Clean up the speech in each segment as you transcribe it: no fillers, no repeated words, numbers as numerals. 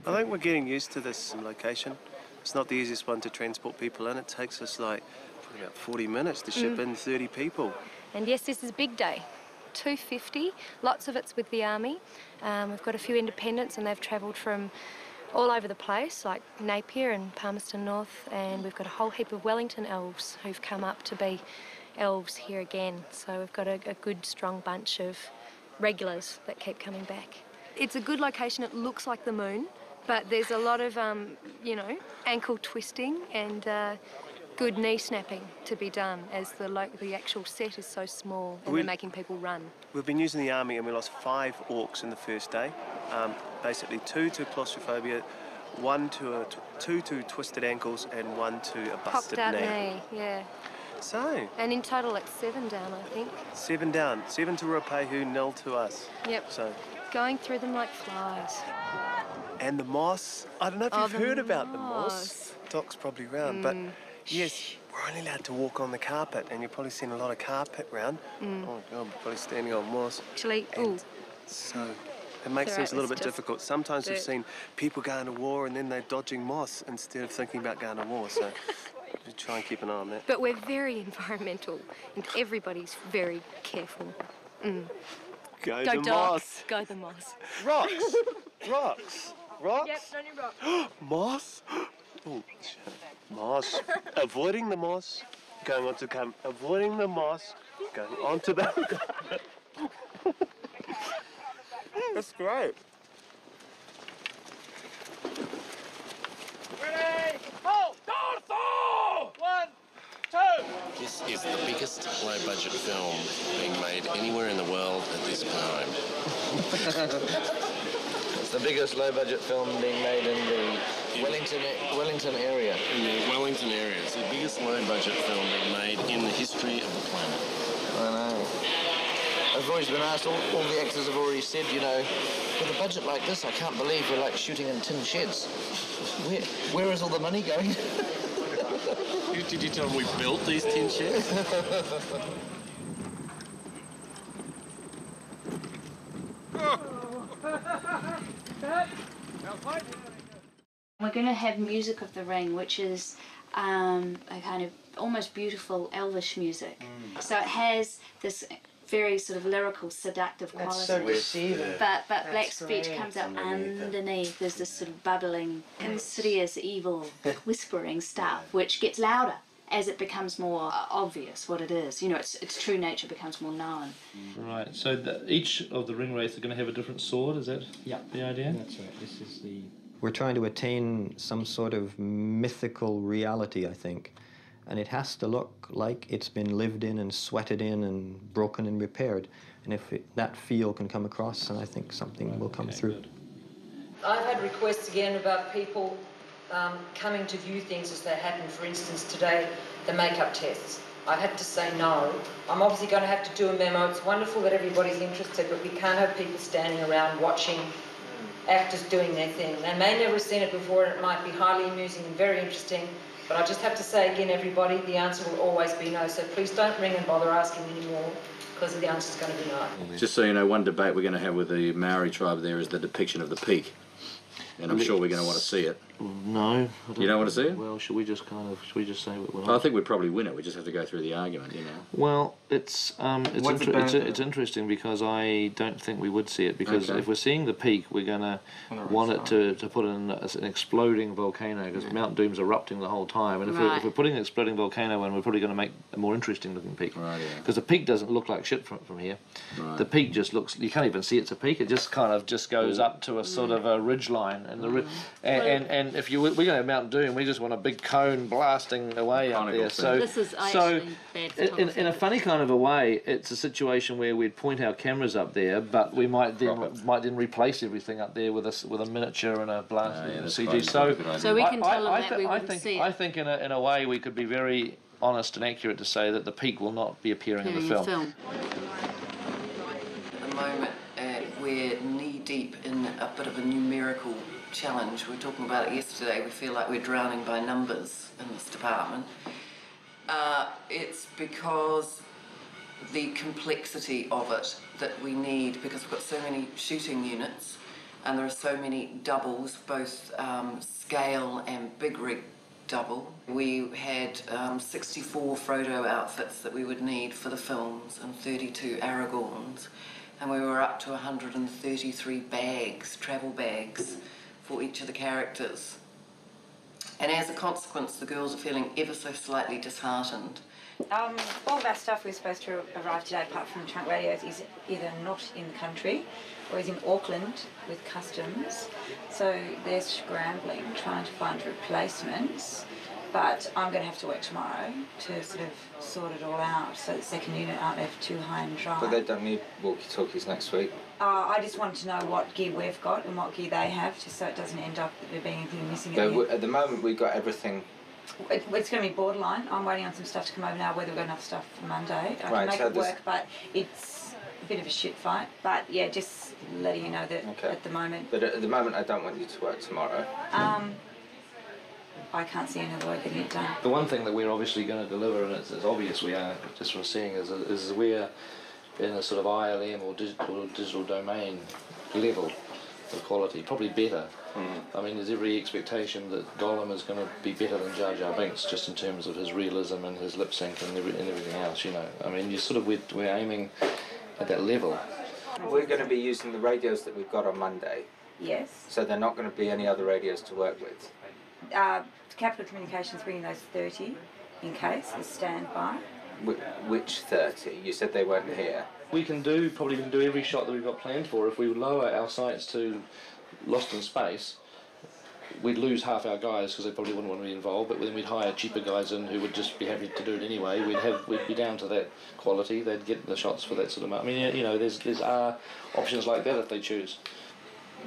I think we're getting used to this location. It's not the easiest one to transport people in. It takes us like probably about 40 minutes to ship in 30 people. And yes, this is a big day. 250, lots of it's with the Army. We've got a few independents and they've travelled from all over the place, like Napier and Palmerston North, and we've got a whole heap of Wellington elves who've come up to be elves here again. So we've got a good, strong bunch of regulars that keep coming back. It's a good location. It looks like the moon, but there's a lot of, you know, ankle twisting and good knee snapping to be done, as the actual set is so small and they're making people run. We've been using the Army and we lost 5 orcs in the first day. Basically 2 to claustrophobia, 2 to twisted ankles, and 1 to a busted Popped out knee. Yeah. So. And in total it's 7 down, I think. 7 down. 7 to Ruapehu, 0 to us. Yep. So. Going through them like flies. And the moss. I don't know if you've heard about the moss. Doc's probably round, but yes, we're only allowed to walk on the carpet, and you've probably seen a lot of carpet round. Oh God, we're probably standing on moss. Actually, so it makes things a little bit difficult. Sometimes we've seen people going to war and then they're dodging moss instead of thinking about going to war. So we try and keep an eye on that. But we're very environmental, and everybody's very careful. Go the moss. Go the moss. Rocks. Rocks. Rocks. Yep, only rocks. Moss. Oh, shit. Moss. Avoiding the moss. Going on to come. Avoiding the moss. Going on to the. That's great. Ready? Hold! Dorso! 1, 2. This is the biggest low-budget film being made anywhere in the world at this time. It's the biggest low-budget film being made in the Wellington area. In the Wellington area. It's the biggest low-budget film being made in the history of the planet. I know. I've always been asked, all the actors have already said, you know, with a budget like this, I can't believe we're like shooting in tin sheds. Where is all the money going? Did you tell them we built these tin sheds? We're going to have Music of the Ring, which is a kind of almost beautiful elvish music. So it has this very sort of lyrical, seductive quality. That's so deceiving. But Black Speech comes up underneath. There's this sort of bubbling, insidious, evil, whispering stuff, which gets louder as it becomes more obvious what it is. You know, its true nature becomes more known. Right, so each of the ring wraiths are going to have a different sword, is that the idea? That's right. This is the... We're trying to attain some sort of mythical reality, I think. And it has to look like it's been lived in and sweated in and broken and repaired. And if that feel can come across, then I think something will come through. Good. I've had requests again about people coming to view things as they happen. For instance, today, the makeup tests. I had to say no. I'm obviously going to have to do a memo. It's wonderful that everybody's interested, but we can't have people standing around watching actors doing their thing. They may never have seen it before, and it might be highly amusing and very interesting. But I just have to say again, everybody, the answer will always be no. So please don't ring and bother asking anymore, because the answer's going to be no. Just so you know, one debate we're going to have with the Maori tribe there is the depiction of the peak. And I'm sure we're going to want to see it. No. You don't want to see it? Well, should we just say what we're I think we'd probably win it. We just have to go through the argument, you know. Well, it's interesting because I don't think we would see it, because if we're seeing the peak, we're going to want it to put in an exploding volcano, because Mount Doom's erupting the whole time, and if we're putting an exploding volcano in, we're probably going to make a more interesting looking peak. Right, yeah. Because the peak doesn't look like shit from here. Right. The peak just looks, you can't even see it's a peak, it just kind of goes up to a sort of a ridge line, and and if we're going to have Mount Doom, we just want a big cone blasting away up there. So this is actually bad photography. in a funny kind of a way, it's a situation where we'd point our cameras up there, but we might then replace everything up there with a miniature and a blast CG. So we can tell them that we wouldn't see it. I think in a way we could be very honest and accurate to say that the peak will not be appearing in the film. At the moment, we're knee-deep in a bit of a numerical challenge. We were talking about it yesterday. We feel like we're drowning by numbers in this department. It's because the complexity of it that we need, because we've got so many shooting units, and there are so many doubles, both scale and big rig double. We had 64 Frodo outfits that we would need for the films and 32 Aragorns, and we were up to 133 bags, travel bags, for each of the characters. And as a consequence, the girls are feeling ever so slightly disheartened. All of our stuff was supposed to arrive today, apart from trunk radios, is either not in the country or is in Auckland with customs. So they're scrambling, trying to find replacements. But I'm going to have to work tomorrow to sort of sort it all out so the second unit aren't left too high and dry. But they don't need walkie-talkies next week. I just want to know what gear we've got and what gear they have, just so it doesn't end up there being anything missing. At the moment, we've got everything. It's going to be borderline. I'm waiting on some stuff to come over now, whether we've got enough stuff for Monday. I can make it work, but it's a bit of a shit fight. But yeah, just letting you know that at the moment... But at the moment, I don't want you to work tomorrow. I can't see another way getting it done. The one thing that we're obviously going to deliver, and it's obvious we are, just from seeing, is we're in a sort of ILM or digital domain level of quality, probably better. I mean, there's every expectation that Gollum is going to be better than Jar Jar Binks, just in terms of his realism and his lip sync and everything else, you know. I mean, we're aiming at that level. We're going to be using the radios that we've got on Monday. Yes. So there are not going to be any other radios to work with. Capital Communications bringing those 30 in case, as standby. Which 30? You said they weren't here. We can do every shot that we've got planned for. If we lower our sights to Lost in Space, we'd lose half our guys because they probably wouldn't want to be involved, but then we'd hire cheaper guys in who would just be happy to do it anyway. We'd be down to that quality. They'd get the shots for that sort of amount. I mean, you know, there's options like that if they choose.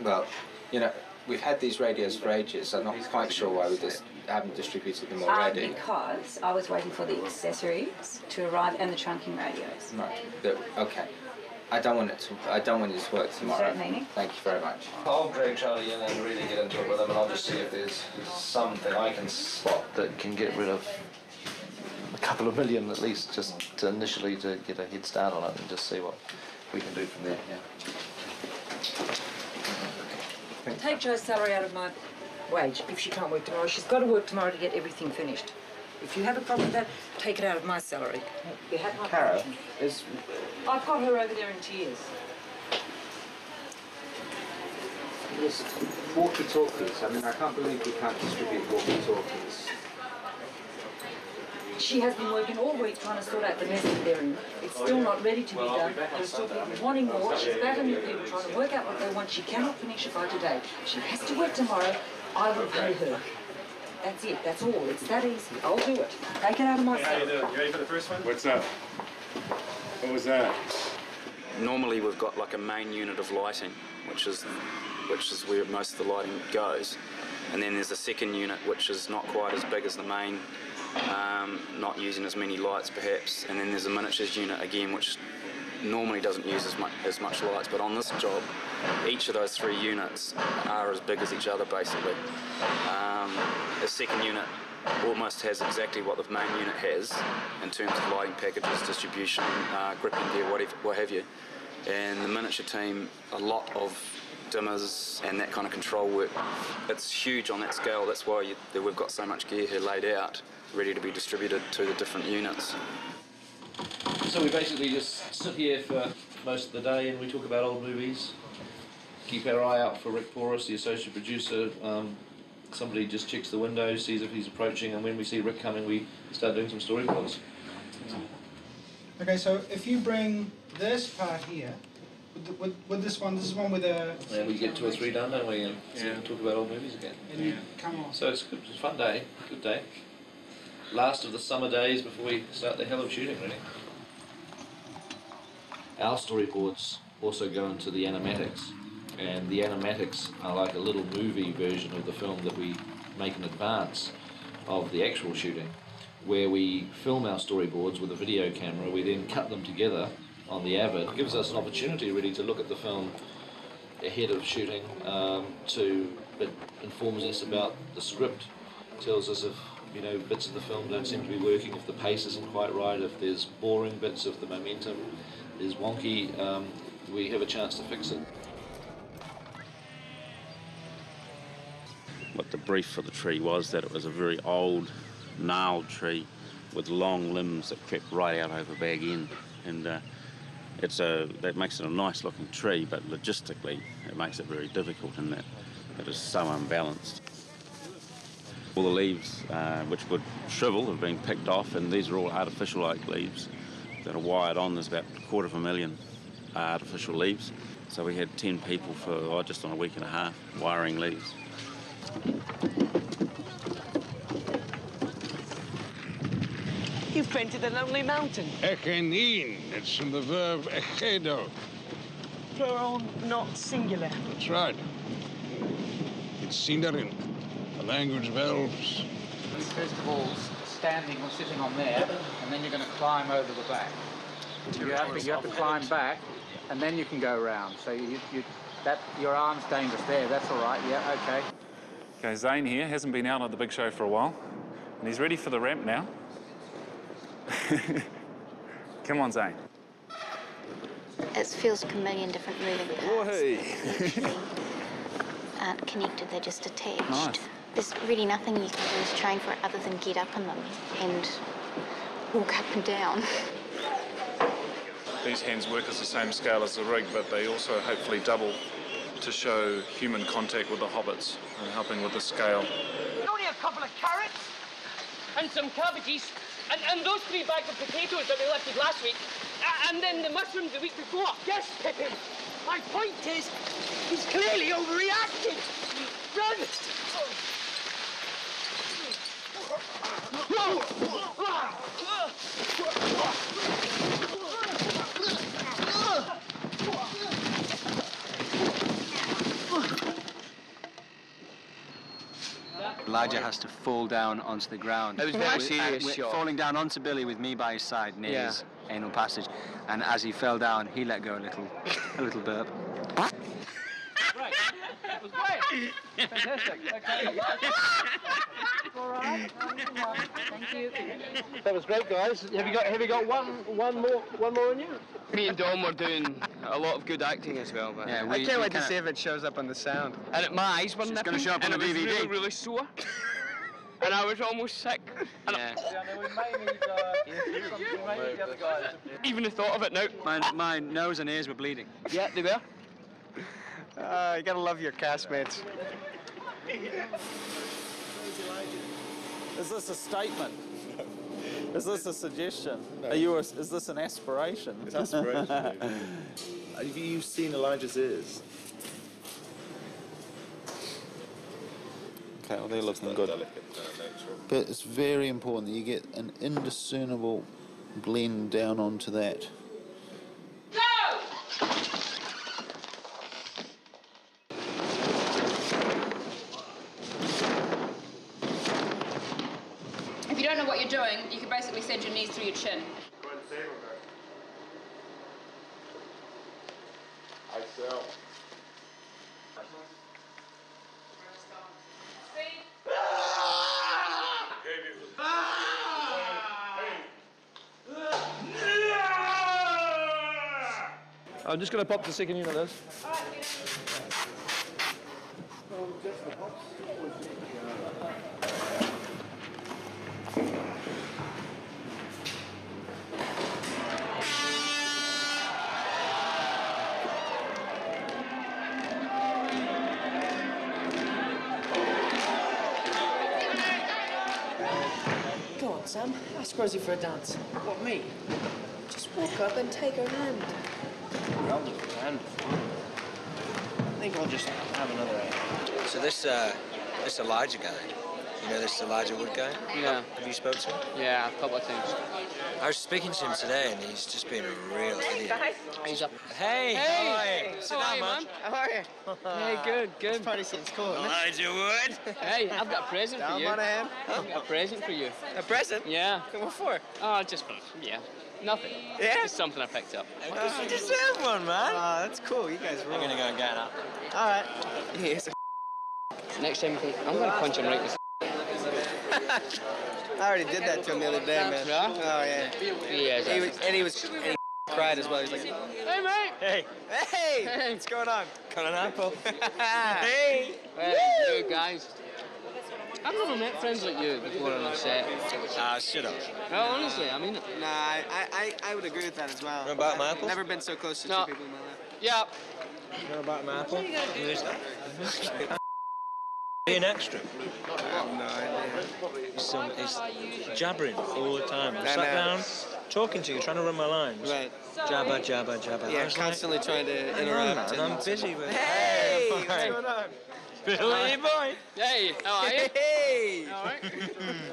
Well, you know, we've had these radios for ages. I'm not quite sure why we just haven't distributed them already. Because I was waiting for the accessories to arrive and the trunking radios. Right. Okay. I don't want you to work tomorrow. Certainly. Thank you very much. I'll drag Charlie in and really get into it with him, and I'll just see if there's something I can spot that can get rid of a couple of million at least, just to initially to get a head start on it and just see what we can do from there. Yeah. Take Jo's salary out of my wage if she can't work tomorrow. She's got to work tomorrow to get everything finished. If you have a problem with that, take it out of my salary. You have my Cara, I've got her over there in tears. Yes, walkie-talkies. I mean, I can't believe we can't distribute walkie-talkies. She has been working all week trying to sort out the mess that they're in. It's still not ready to be done. There's still people wanting more. She's battling with people trying to work out what they want. She cannot finish it by today. She has to work tomorrow. I will pay her. That's it. That's all. It's that easy. I'll do it. Take it out of my salary. How you doing? You ready for the first one? What's up? What was that? Normally we've got like a main unit of lighting, which is where most of the lighting goes, and then there's a second unit which is not quite as big as the main, not using as many lights perhaps, and then there's a miniatures unit again which normally doesn't use as much lights, but on this job each of those three units are as big as each other basically. The second unit almost has exactly what the main unit has in terms of lighting packages, distribution, gripping gear, what have you. And the miniature team, a lot of dimmers and that kind of control work. It's huge on that scale. That's why we've got so much gear here laid out, ready to be distributed to the different units. So we basically just sit here for most of the day and we talk about old movies. Keep our eye out for Rick Porus, the associate producer. Somebody just checks the window, sees if he's approaching, and when we see Rick coming, we start doing some storyboards. Okay, so if you bring this part here, with this one with a... And we get 2 or 3 done, don't we? And talk about old movies again. And come on. So it's good, it's a fun day, good day. Last of the summer days before we start the hell of shooting, really. Our storyboards also go into the animatics. And the animatics are like a little movie version of the film that we make in advance of the actual shooting, where we film our storyboards with a video camera, we then cut them together on the Avid. It gives us an opportunity really to look at the film ahead of shooting. It informs us about the script, tells us if bits of the film don't seem to be working, if the pace isn't quite right, if there's boring bits, if the momentum is wonky, we have a chance to fix it. what the brief for the tree was, that it was a very old, gnarled tree with long limbs that crept right out over Bag End. And that makes it a nice looking tree, but logistically it makes it very difficult in that it is so unbalanced. All the leaves which would shrivel have been picked off, and these are all artificial oak leaves that are wired on. There's about 250,000 artificial leaves. So we had 10 people for just on a week and a half wiring leaves. You've painted a lonely mountain. Echenin. It's from the verb echedo. Plural, not singular. That's right. It's Sindarin, the language of elves. First of all, standing or sitting on there, and then you're going to climb over the back. You have to climb back, and then you can go around. So your arm's dangerous there. That's all right. Yeah. Okay. Okay, Zane here hasn't been out at the big show for a while, and he's ready for the ramp now. Come on, Zane. It feels like a million different moving parts. Aren't connected, they're just attached. Nice. There's really nothing you can do as train for it other than get up in them and walk up and down. These hands work as the same scale as the rig, but they also hopefully double to show human contact with the hobbits and helping with the scale. Only a couple of carrots and some cabbages and those 3 bags of potatoes that we lifted last week and then the mushrooms the week before. Yes, Pippin. My point is, he's clearly overreacted. Run! Elijah has to fall down onto the ground. It was very serious shot. Falling down onto Billy with me by his side near his anal passage, and as he fell down, he let go a little burp. Right. That was great. Fantastic. Okay. All right. Thank you. That was great, guys. Have you got one more in you? Me and Dom were doing a lot of good acting as well. But Yeah, I can't wait to see if it shows up on the sound. And my eyes were nipping, going to show up on and the it was DVD. really, really sore. And I was almost sick. And even the thought of it now. My nose and ears were bleeding. Yeah, they were. You gotta love your castmates. Is this a statement? Is this a suggestion? No. Is this an aspiration? It's aspiration. Have you seen Elijah's ears? Okay, well they're looking good. But it's very important that you get an indiscernible blend down onto that. If you don't know what you're doing, you can basically send your knees through your chin. Go ahead and save him, I sell. I'm just going to pop the second unit of this. Go on, Sam. Ask Rosie for a dance. What, me? Just walk up and take her hand. I'll do it, man. I think I'll just have another hand. So this Elijah guy, you know this Elijah Wood guy? Yeah. Have you spoken to him? Yeah, a couple of times. I was speaking to him today, and he's just been a real idiot. He's up. Hey! Hey! How are you? Sit down, man. How are you? Hey, good, good. This party seems cool, isn't it? Elijah Wood! Hey, I've got a present for Down, you. Monahan? I've got a present for you. A present? Yeah. What for? Oh, just, yeah. Nothing. Yeah? Just something I picked up. You deserve one, man. Oh, that's cool. You guys rule. I'm gonna go and get it up. All right. Yes. Next time, I'm going to punch him right in the I already did that to him the other day, man. Yeah? Oh, yeah. He cried as well. He's like, Hey, mate! hey, hey, what's going on? Got an apple. Hey! Hey, you guys. I've never met friends like you before on a set. Shut up. No, honestly, I mean it. Nah, I would agree with that as well. Know about my apples? Never been so close to No. two people in my life. Yeah. Know about my apple? Who is that? Be an extra. I have no idea. He's jabbering all the time. I sat down, talking to you, trying to run my lines. Right. Jabba, jabba, jabba. Yeah, constantly trying to interrupt. And I'm busy with... Hey! What's going on? Billy boy! Hey, how are you? Hey! All right.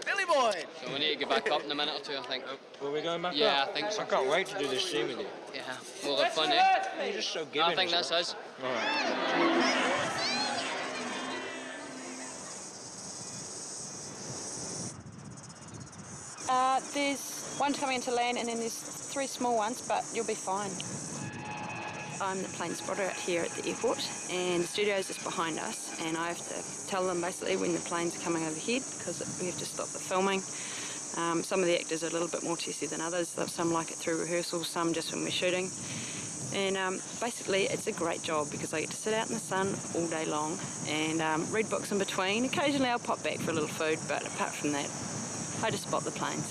Billy boy! So we need to get back up in a minute or two, I think. Were we going back Yeah, up? I think so. I can't wait to do this scene with you. Yeah, we'll have fun, eh? You're just so giving. I think that's us. All right. There's one coming into land and then there's 3 small ones, but you'll be fine. I'm the plane spotter out here at the airport and the studio's just behind us, and I have to tell them basically when the planes are coming overhead because we have to stop the filming. Some of the actors are a little bit more testy than others. Some like it through rehearsals, some just when we're shooting. And basically it's a great job because I get to sit out in the sun all day long and read books in between. Occasionally I'll pop back for a little food, but apart from that, I just spot the planes.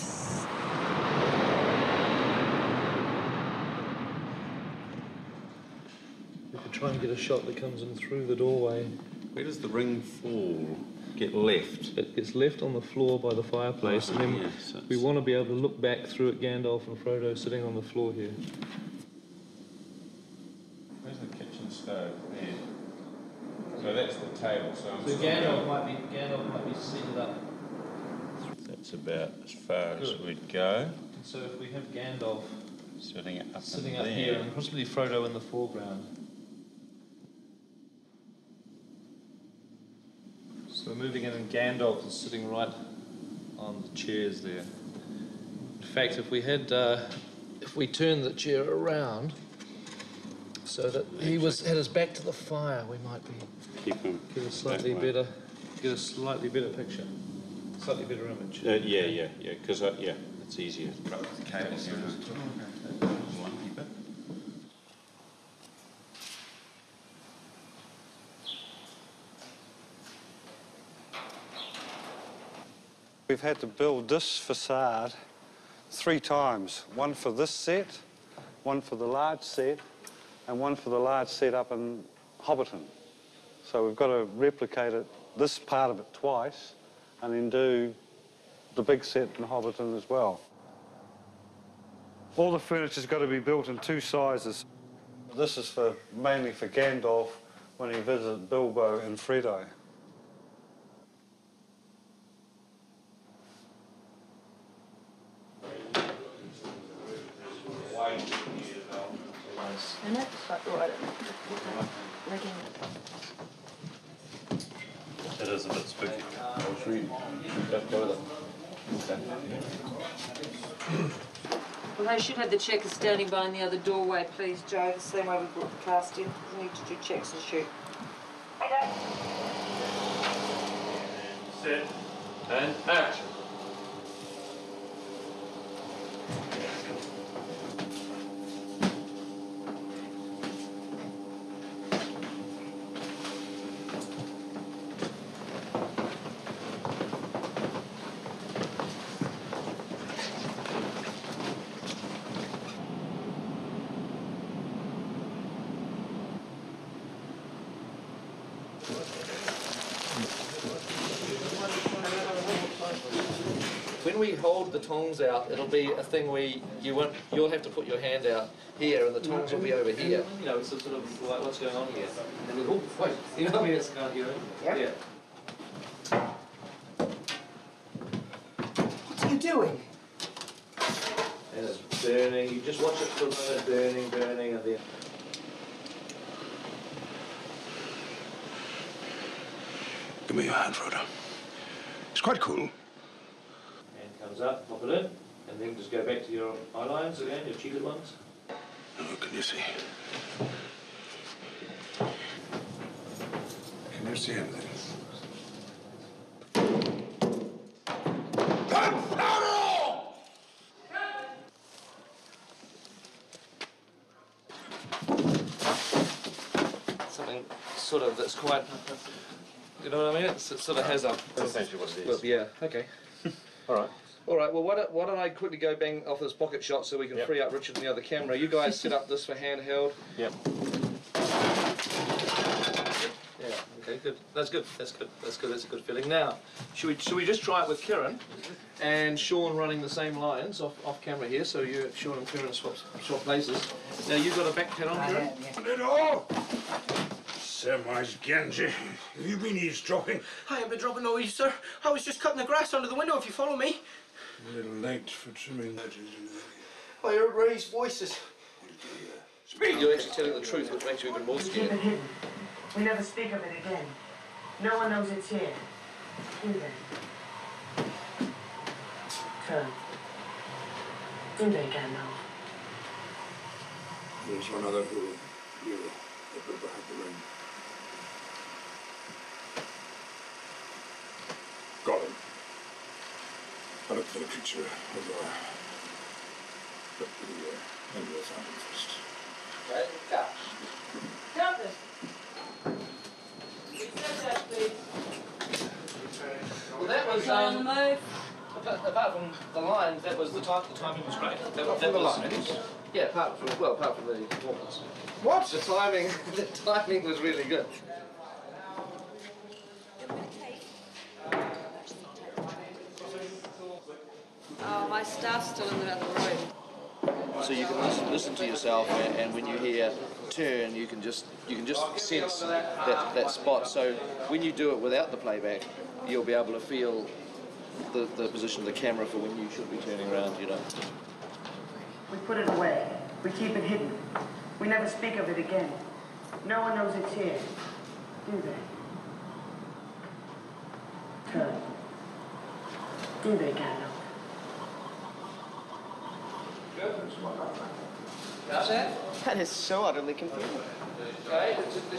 We could try and get a shot that comes in through the doorway. Where does the ring fall? Get left? It gets left on the floor by the fireplace, and then we want to be able to look back through at Gandalf and Frodo sitting on the floor here. Where's the kitchen stove? There. So that's the table. So Gandalf might be seated up. That's about as far as we'd go. So if we have Gandalf sitting up there, here, and possibly Frodo in the foreground. So we're moving in and Gandalf is sitting right on the chairs there. In fact, if we turn the chair around so that he had his back to the fire, we might get a slightly better picture, slightly better image. Yeah, because it's easier. The cable here. We've had to build this facade 3 times. One for this set, one for the large set, and one for the large set up in Hobbiton. So we've got to replicate this part of it twice, and then do the big set in Hobbiton as well. All the furniture's got to be built in 2 sizes. This is mainly for Gandalf when he visits Bilbo and Frodo. And that's like right at rigging. It is a bit spooky. Well, they should have the checkers standing behind the other doorway, please, Joe. The same way we brought the cast in. We need to do checks and shoot. Set and action. When we hold the tongs out, it'll be a thing where you'll have to put your hand out here, and the tongs will be over here. You know, it's sort of like what's going on here. And we wait, you know what I mean? It's kind of, yeah. What are you doing? And it's burning. You just watch it for a moment, burning, and then. Give me your hand, Frodo. It's quite cool. Hand comes up, pop it in, and then just go back to your eye lines again, your cheated ones. Oh, can you see? Can you see everything? Something sort of that's quite You know what I mean? It sort of has a... That's essentially what it is. Well, yeah, okay. All right. All right, well, why don't I quickly go bang off this pocket shot so we can free up Richard and the other camera. You guys set up this for handheld. Yep. Yeah, okay, good. That's good. That's good. That's good. That's a good feeling. Now, should we just try it with Kieran and Sean running the same lines off camera here? So Sean and Kieran swap places. Now you've got a back pad on, Kieran? Little! Samwise Gamgee, have you been eavesdropping? I haven't been dropping no eaves, sir. I was just cutting the grass under the window, if you follow me. A little late for trimming that, isn't it? I heard raised voices. Speak! You're actually telling the truth, which makes you even more Keep scared. it hidden. We never speak of it again. No one knows it's here. Do they? Turn. Do they, Gandalf? There's one other who you put behind the ring. Gollum. I looked for the picture of the Emperor fountain first. Right, go. Stop this. Well, that was on the move. Apart from the lines, that was the timing was great. That was the lines. Yeah, apart from the performance. What? The timing was really good. Oh, my staff's still in the other room. So you can listen to yourself, and when you hear turn, you can just sense that spot. So when you do it without the playback, you'll be able to feel the position of the camera for when you should be turning around. You know. We put it away. We keep it hidden. We never speak of it again. No one knows it's here. Do they? Turn. Do they, Gandalf? How's that? That is so utterly confusing. Okay, it looked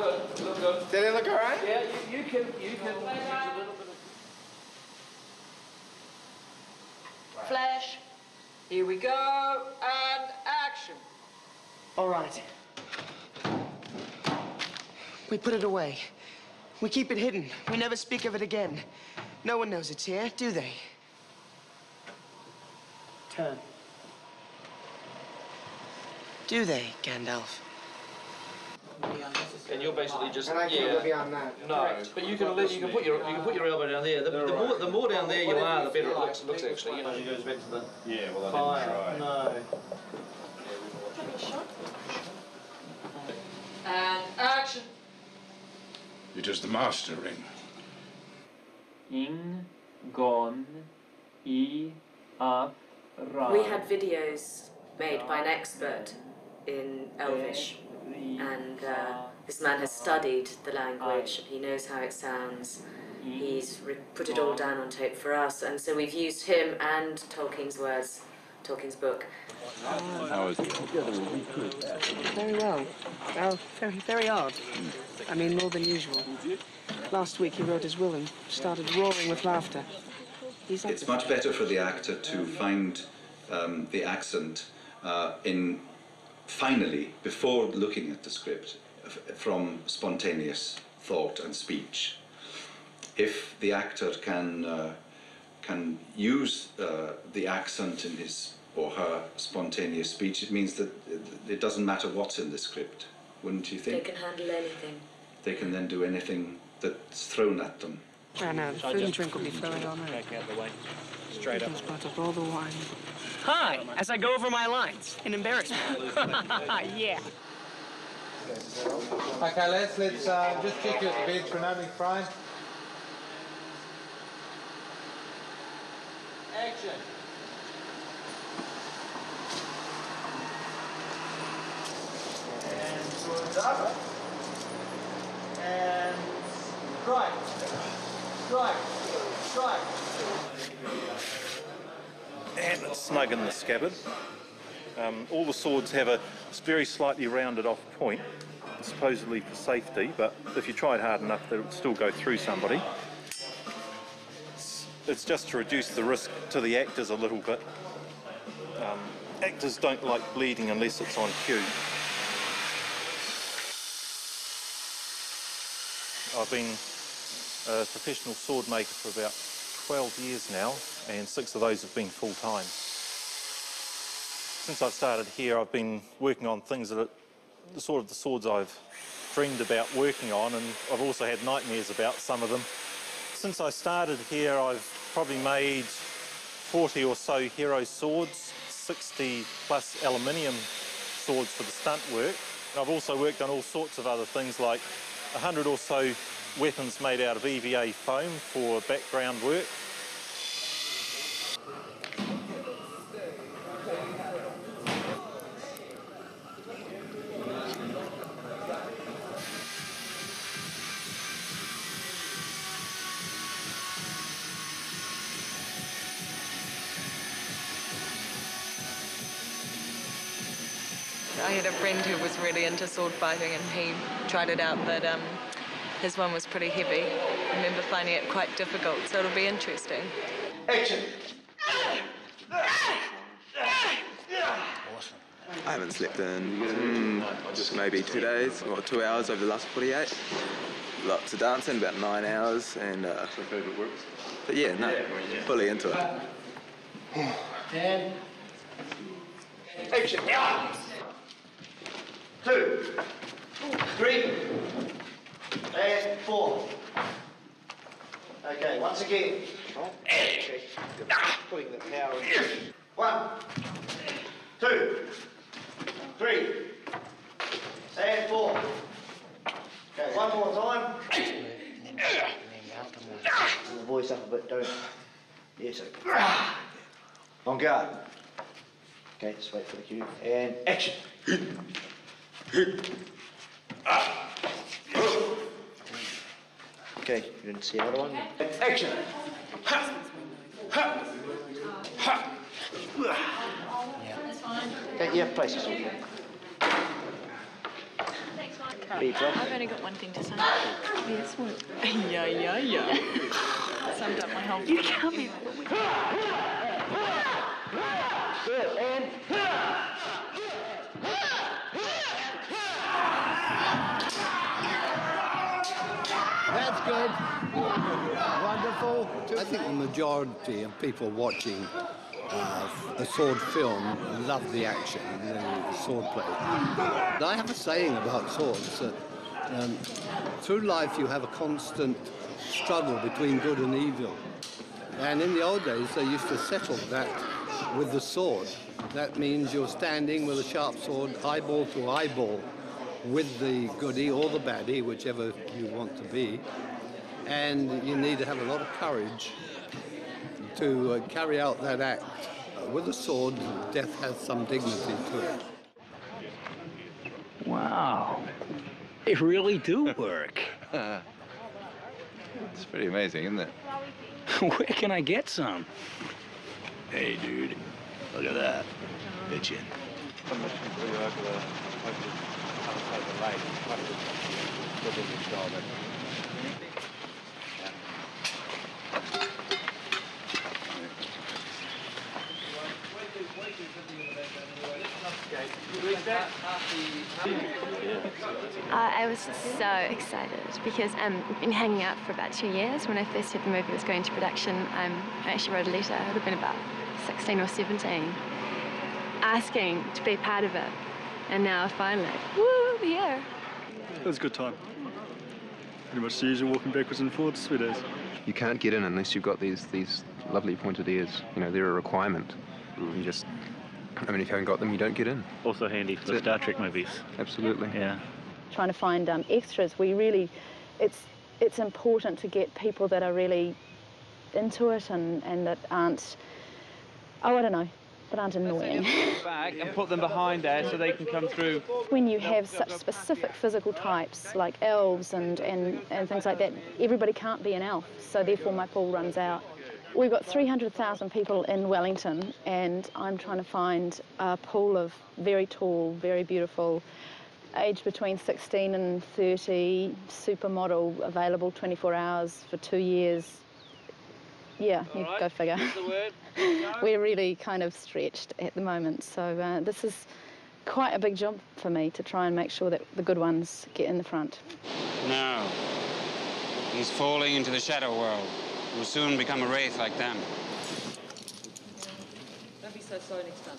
good. It looked good. Did it look all right? Yeah, you can use a little bit of... Flash. Here we go, and action. All right. We put it away. We keep it hidden. We never speak of it again. No one knows it's here, do they? Turn. Do they, Gandalf? And you're basically just And I can't go beyond that. No, Correct. but you can put your elbow down there. The more down there you are, the better it looks actually. You know, it goes back to the well, fire. I didn't try. No. And action. It is the Master Ring. In, gone, I, up, ra. We had videos made by an expert in Elvish, and this man has studied the language, he knows how it sounds, he's put it all down on tape for us, and so we've used him and Tolkien's words, Tolkien's book. How is it? Very well. Well, very odd. I mean, more than usual. Last week he wrote his will and started roaring with laughter. It's much better for the actor to find the accent finally, before looking at the script, from spontaneous thought and speech. If the actor can use the accent in his or her spontaneous speech, it means that it doesn't matter what's in the script, wouldn't you think? They can handle anything. They can then do anything that's thrown at them. No, food and drink will be flowing all night. Back out of the way. Straight up. Part of all the wine. Hi, as I go over my lines in embarrassment. Yeah. Okay, let's just check you at the bench for an opening frame. Action. And towards up. And strike. Strike. Strike. And it's snug in the scabbard. All the swords have a very slightly rounded off point, supposedly for safety, but if you tried hard enough, they would still go through somebody. It's just to reduce the risk to the actors a little bit. Actors don't like bleeding unless it's on cue. I've been a professional sword maker for about 12 years now, and 6 of those have been full-time. Since I've started here, I've been working on things that are the swords I've dreamed about working on, and I've also had nightmares about some of them. Since I started here, I've probably made 40 or so hero swords, 60 plus aluminium swords for the stunt work. And I've also worked on all sorts of other things, like 100 or so weapons made out of EVA foam for background work. I had a friend who was really into sword fighting, and he tried it out, but his one was pretty heavy. I remember finding it quite difficult, so it'll be interesting. Action! I haven't slept in just maybe 2 days or 2 hours over the last 48. Lots of dancing, about 9 hours, and but yeah, no, fully into it. And action! 2, 3, and 4. Okay, once again. Okay. Putting the power in. 1, 2, 3, and 4. Okay, one more time. Pull the voice up a bit, don't. Yes, okay. On guard. Okay, just wait for the cue. And action. Okay, you didn't see the other one. Action! Okay, yeah, place yourself. I've only got one thing to say. Yes, what? Yeah. Summed up my whole. You can't be. Good, and that's good. Wonderful. I think the majority of people watching a sword film love the action, the sword play. I have a saying about swords that through life you have a constant struggle between good and evil. And in the old days they used to settle that with the sword. That means you're standing with a sharp sword, eyeball to eyeball, with the goodie or the baddie, whichever you want to be. And you need to have a lot of courage to carry out that act. With a sword, death has some dignity to it. Wow, they really do work. It's pretty amazing, isn't it? Where can I get some? Hey, dude, look at that. Bitchin'. I was so excited because we've been hanging out for about 2 years. When I first heard the movie was going to production, I actually wrote a letter. I would have been about 16 or 17, asking to be part of it. And now finally, woo, here. It was a good time. Pretty much the usual walking backwards and forwards 3 days. You can't get in unless you've got these lovely pointed ears. You know, they're a requirement. You just, I mean, if you haven't got them, you don't get in. Also handy for the Star Trek movies. Absolutely. Yeah. Trying to find extras, it's important to get people that are really into it and that aren't, oh, I don't know, that aren't annoying. Back and put them behind there so they can come through. When you have such specific physical types like elves and things like that, everybody can't be an elf, so therefore my pool runs out. We've got 300,000 people in Wellington, and I'm trying to find a pool of very tall, very beautiful, aged between 16 and 30, supermodel, available 24 hours for 2 years. Yeah, you go figure. We're really kind of stretched at the moment, so this is quite a big job for me to try and make sure that the good ones get in the front. Now, He's falling into the shadow world. He will soon become a wraith like them. Don't be so sorry next time.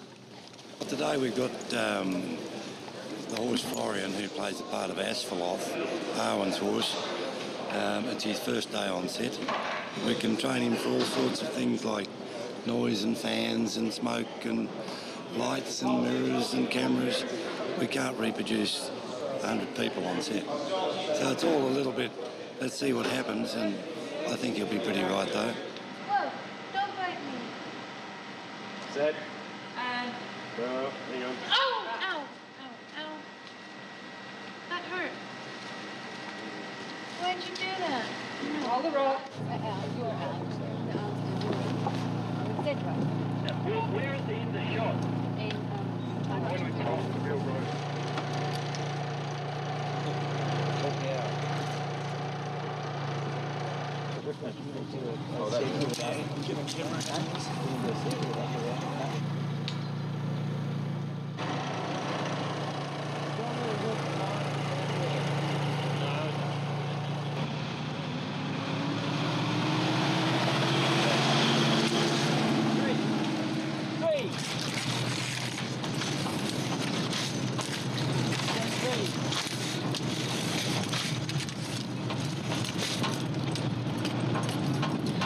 Today we've got the horse Florian, who plays the part of Asphalov, Arwen's horse. It's his first day on set. We can train him for all sorts of things like noise and fans and smoke and lights and mirrors and cameras. We can't reproduce 100 people on set. So it's all a little bit, let's see what happens, and I think he'll be pretty right though. Whoa, don't bite me. Set. And... No, hang on. Oh! Ow! Ow! Ow! That hurt. Why'd you do that? All the rock. You're out. That's right. Where is the end of the shot? When we come off the real road. Oh,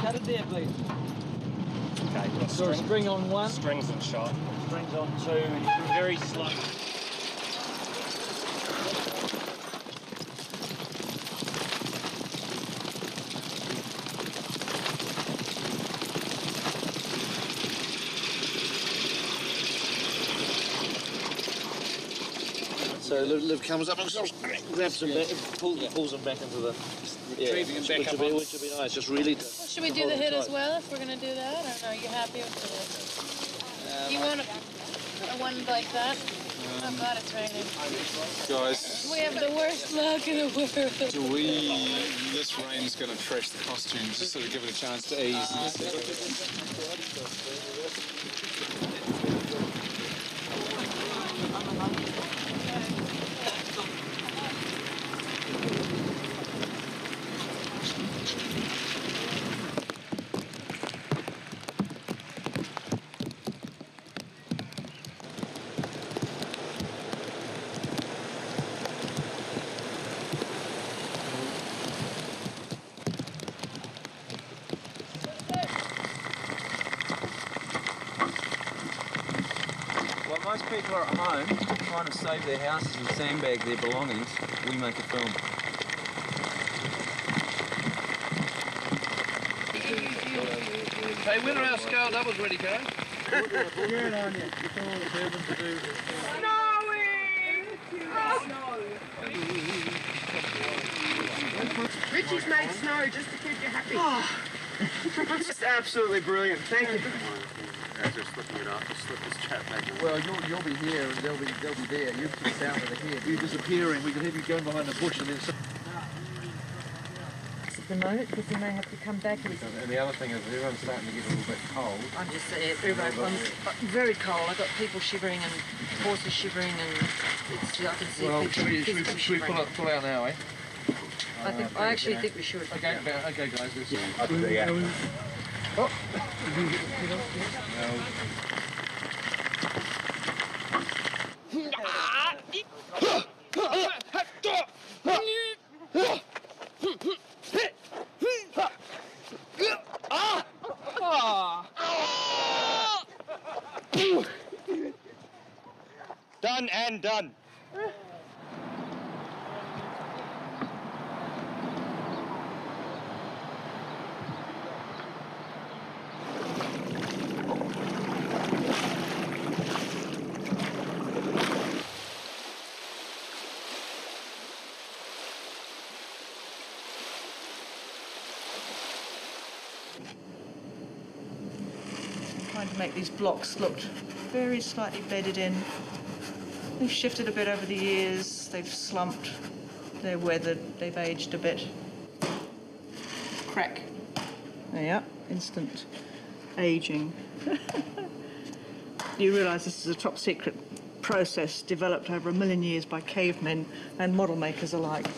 Cut it there, please. Okay, got So a string on one. Strings and shot. Strings on two. Very slow. So Liv comes up and grabs them back, pulls them back into the... Retrieving them back up. Which would be nice, just really to... Well, should we do the hit as well if we're going to do that? Or no, you happy with it? You want a one like that? Oh God, it's raining. Guys. We have the worst luck in the world. This rain's going to trash the costumes, just sort of give it a chance to ease. Most people are at home trying to save their houses and sandbag their belongings. We make a film. Hey, when are our scale doubles ready, Gary? Richie's made snow just to keep you happy. Just absolutely brilliant. Thank you. As they're slipping it up, just slip this chap back. Well, you'll be here and they'll be there. You keep down with the head. You're disappearing. We can have you going behind the bush and then... At the moment, because we may have to come back. And the other thing is everyone's starting to get a little bit cold. I'm just saying, I'm very cold. I've got people shivering and horses shivering and it's, I can see Well, people should we pull out now, eh? I actually think we should. Okay, guys. Oh. Done and done. Trying to make these blocks look very slightly bedded in. They've shifted a bit over the years, they've slumped, they're weathered, they've aged a bit. Crack. There you are, instant aging. You realise this is a top secret process developed over 1 million years by cavemen and model makers alike.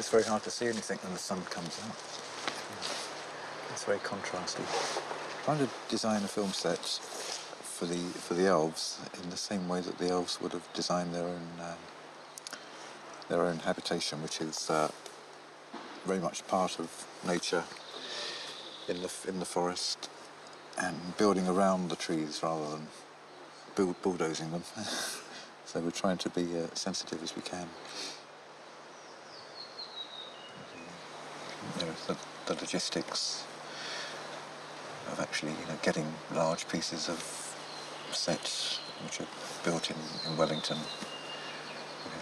it's very hard to see anything when the sun comes out. It's very contrasty. Trying to design a film set for the elves in the same way that the elves would have designed their own habitation, which is very much part of nature in the forest, and building around the trees rather than bulldozing them. So we're trying to be sensitive as we can. The logistics of actually getting large pieces of sets which are built in Wellington,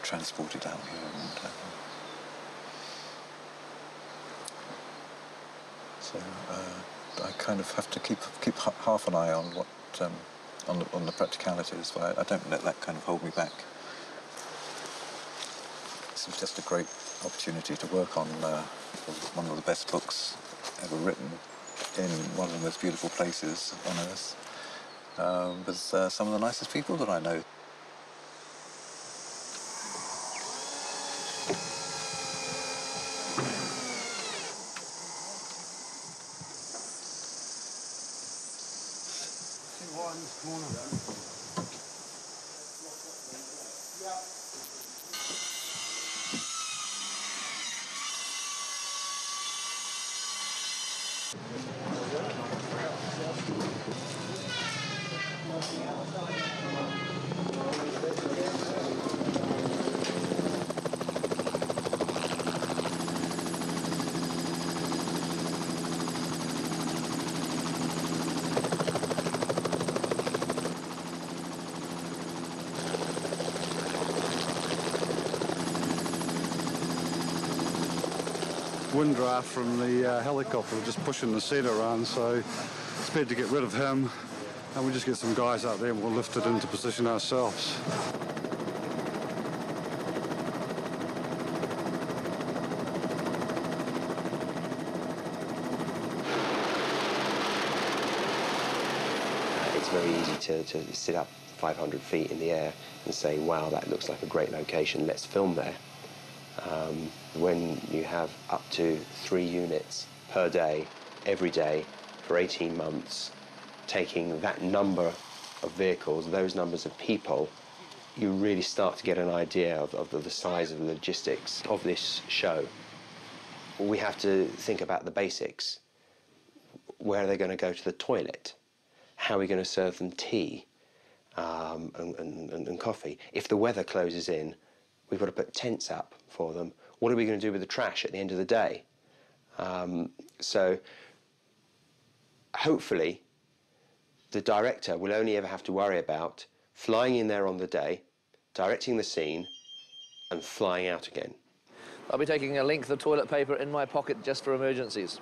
transported out here, and so I kind of have to keep half an eye on what on the practicalities, but I don't let that kind of hold me back. This was just a great opportunity to work on one of the best books ever written in one of the most beautiful places on earth, with some of the nicest people that I know. Wind draft from the helicopter just pushing the set around, so it's better to get rid of him and we'll just get some guys out there and we'll lift it into position ourselves. It's very easy to sit up 500 feet in the air and say, wow, that looks like a great location, let's film there. When you have up to 3 units per day, every day, for 18 months, taking that number of vehicles, those numbers of people, you really start to get an idea of the size of the logistics of this show. We have to think about the basics. Where are they going to go to the toilet? How are we going to serve them tea and coffee? If the weather closes in, we've got to put tents up for them. What are we going to do with the trash at the end of the day? So hopefully the director will only ever have to worry about flying in there on the day, directing the scene, and flying out again. I'll be taking a length of toilet paper in my pocket just for emergencies.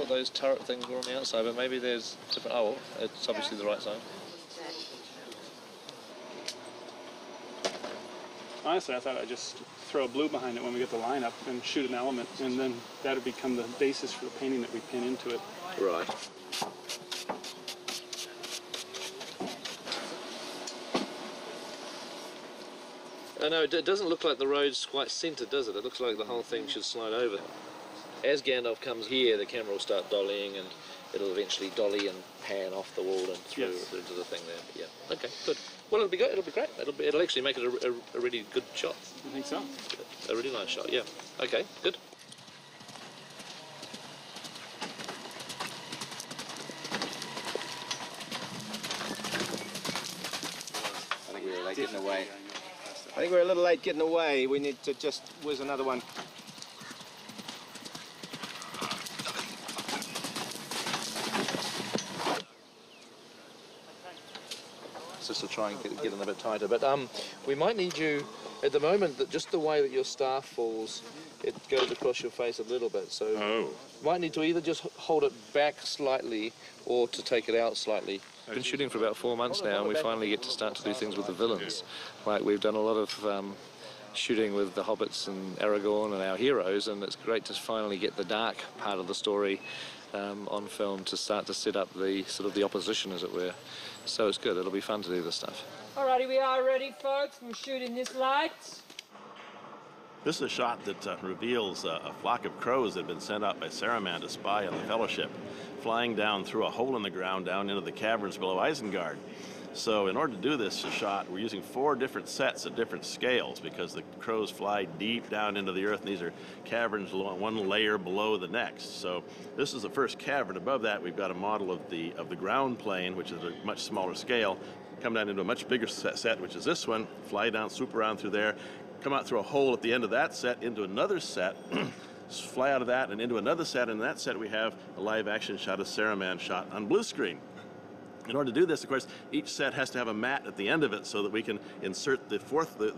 Those turret things were on the outside, but maybe there's different. Oh, well, it's obviously the right side. Honestly, I thought I'd just throw a blue behind it when we get the line up and shoot an element, and then that would become the basis for the painting that we pin into it. Right. No, it doesn't look like the road's quite centred, does it? It looks like the whole thing should slide over. As Gandalf comes here, the camera will start dollying, and it'll eventually dolly and pan off the wall and through into the thing there. But yeah, okay, good. Well, it'll be good. It'll be great. It'll actually make it a really good shot. I think so. A really nice shot. Yeah. Okay, good. I think we were late getting away. I think we're a little late getting away. We need to just whiz another one. Just to try and get in a bit tighter, but we might need you at the moment. That just the way that your staff falls, it goes across your face a little bit. So might need to either just hold it back slightly or to take it out slightly. We've been shooting for about 4 months now, and we finally get to start to do things with the villains. Like we've done a lot of shooting with the hobbits and Aragorn and our heroes, and it's great to finally get the dark part of the story on film to start to set up the sort of the opposition, as it were. So it's good. It'll be fun to do this stuff. Alrighty, we are ready, folks. We're shooting this light. This is a shot that reveals a flock of crows that had been sent out by Saruman to spy on the Fellowship, flying down through a hole in the ground down into the caverns below Isengard. So in order to do this shot, we're using 4 different sets at different scales because the crows fly deep down into the earth, and these are caverns one layer below the next. So this is the first cavern. Above that, we've got a model of the ground plane, which is a much smaller scale, come down into a much bigger set, which is this one, fly down, swoop around through there, come out through a hole at the end of that set into another set, fly out of that and into another set, and in that set we have a live action shot of Saruman shot on blue screen. In order to do this, of course, each set has to have a mat at the end of it so that we can insert the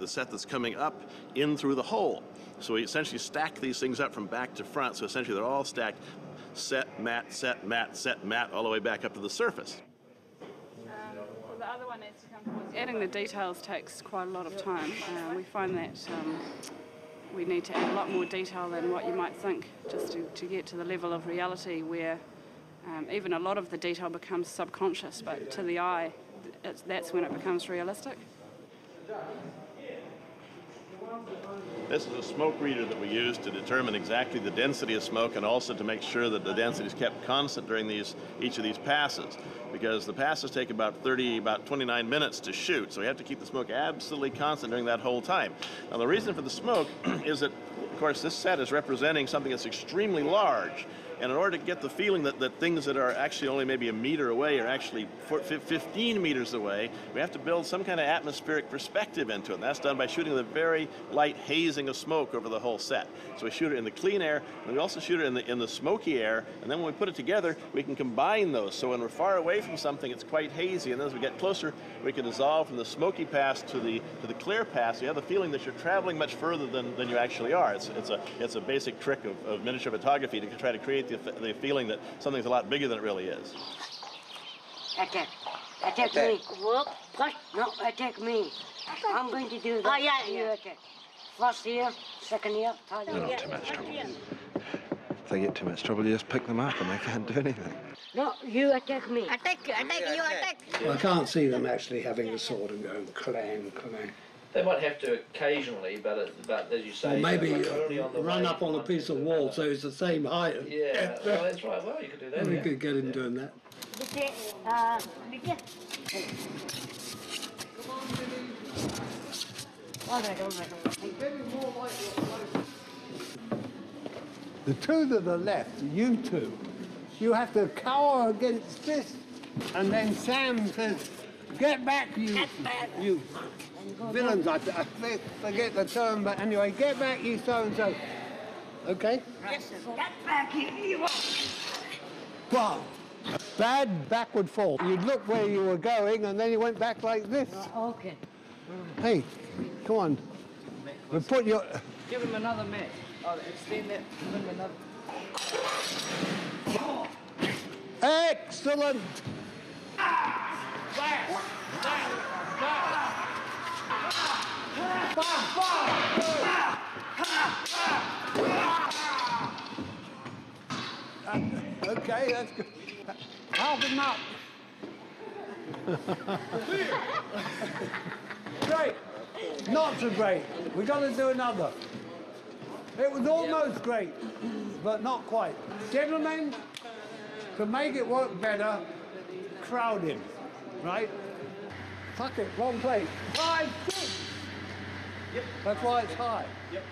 set that's coming up in through the hole. So we essentially stack these things up from back to front, so essentially they're all stacked set, mat, set, mat, set, mat, all the way back up to the surface. Well, the other one needs to come forward. Adding the details takes quite a lot of time. We find that we need to add a lot more detail than what you might think just to get to the level of reality where even a lot of the detail becomes subconscious, but to the eye, that's when it becomes realistic. This is a smoke reader that we use to determine exactly the density of smoke and also to make sure that the density is kept constant during each of these passes, because the passes take about 29 minutes to shoot, so we have to keep the smoke absolutely constant during that whole time. Now the reason for the smoke is that, of course, this set is representing something that's extremely large. And in order to get the feeling that things that are actually only maybe a meter away are actually 15 meters away, we have to build some kind of atmospheric perspective into it. And that's done by shooting the very light hazing of smoke over the whole set. So we shoot it in the clean air, and we also shoot it in the smoky air. And then when we put it together, we can combine those. So when we're far away from something, it's quite hazy. And then as we get closer, we can dissolve from the smoky pass to the clear pass. You have the feeling that you're traveling much further than you actually are. It's a basic trick of miniature photography to try to create the feeling that something's a lot bigger than it really is. Attack. Attack me. What? No, attack me. I'm going to do that. Oh, yeah, you attack. First here, second here, third here. They're not too much trouble. If they get too much trouble, you just pick them up and they can't do anything. No, you attack me. Attack, you attack. I can't see them actually having the sword and going clang, clang. They might have to occasionally, but as you say, Or maybe on run up on a piece of wall so it's the same height. Yeah, well, that's right. Well, you could do that. We could get him doing that. The two to the left, you two, you have to cower against this, and then Sam says, "Get back, you villains." I forget the term, but anyway, get back, you so-and-so. Okay? Yes, sir. Get back, you. But bad backward fall. You'd look where you were going, and then you went back like this. Okay. Hey, come on. We put your... Give him another match. Oh, extend that. Give him another. Excellent! Okay, that's good. Help him up. Great. Not so great. We've got to do another. It was almost great, but not quite. Gentlemen, to make it work better, crowd him, right? Fuck it, wrong place. 5, 6. Yep. That's why it's high. Yep.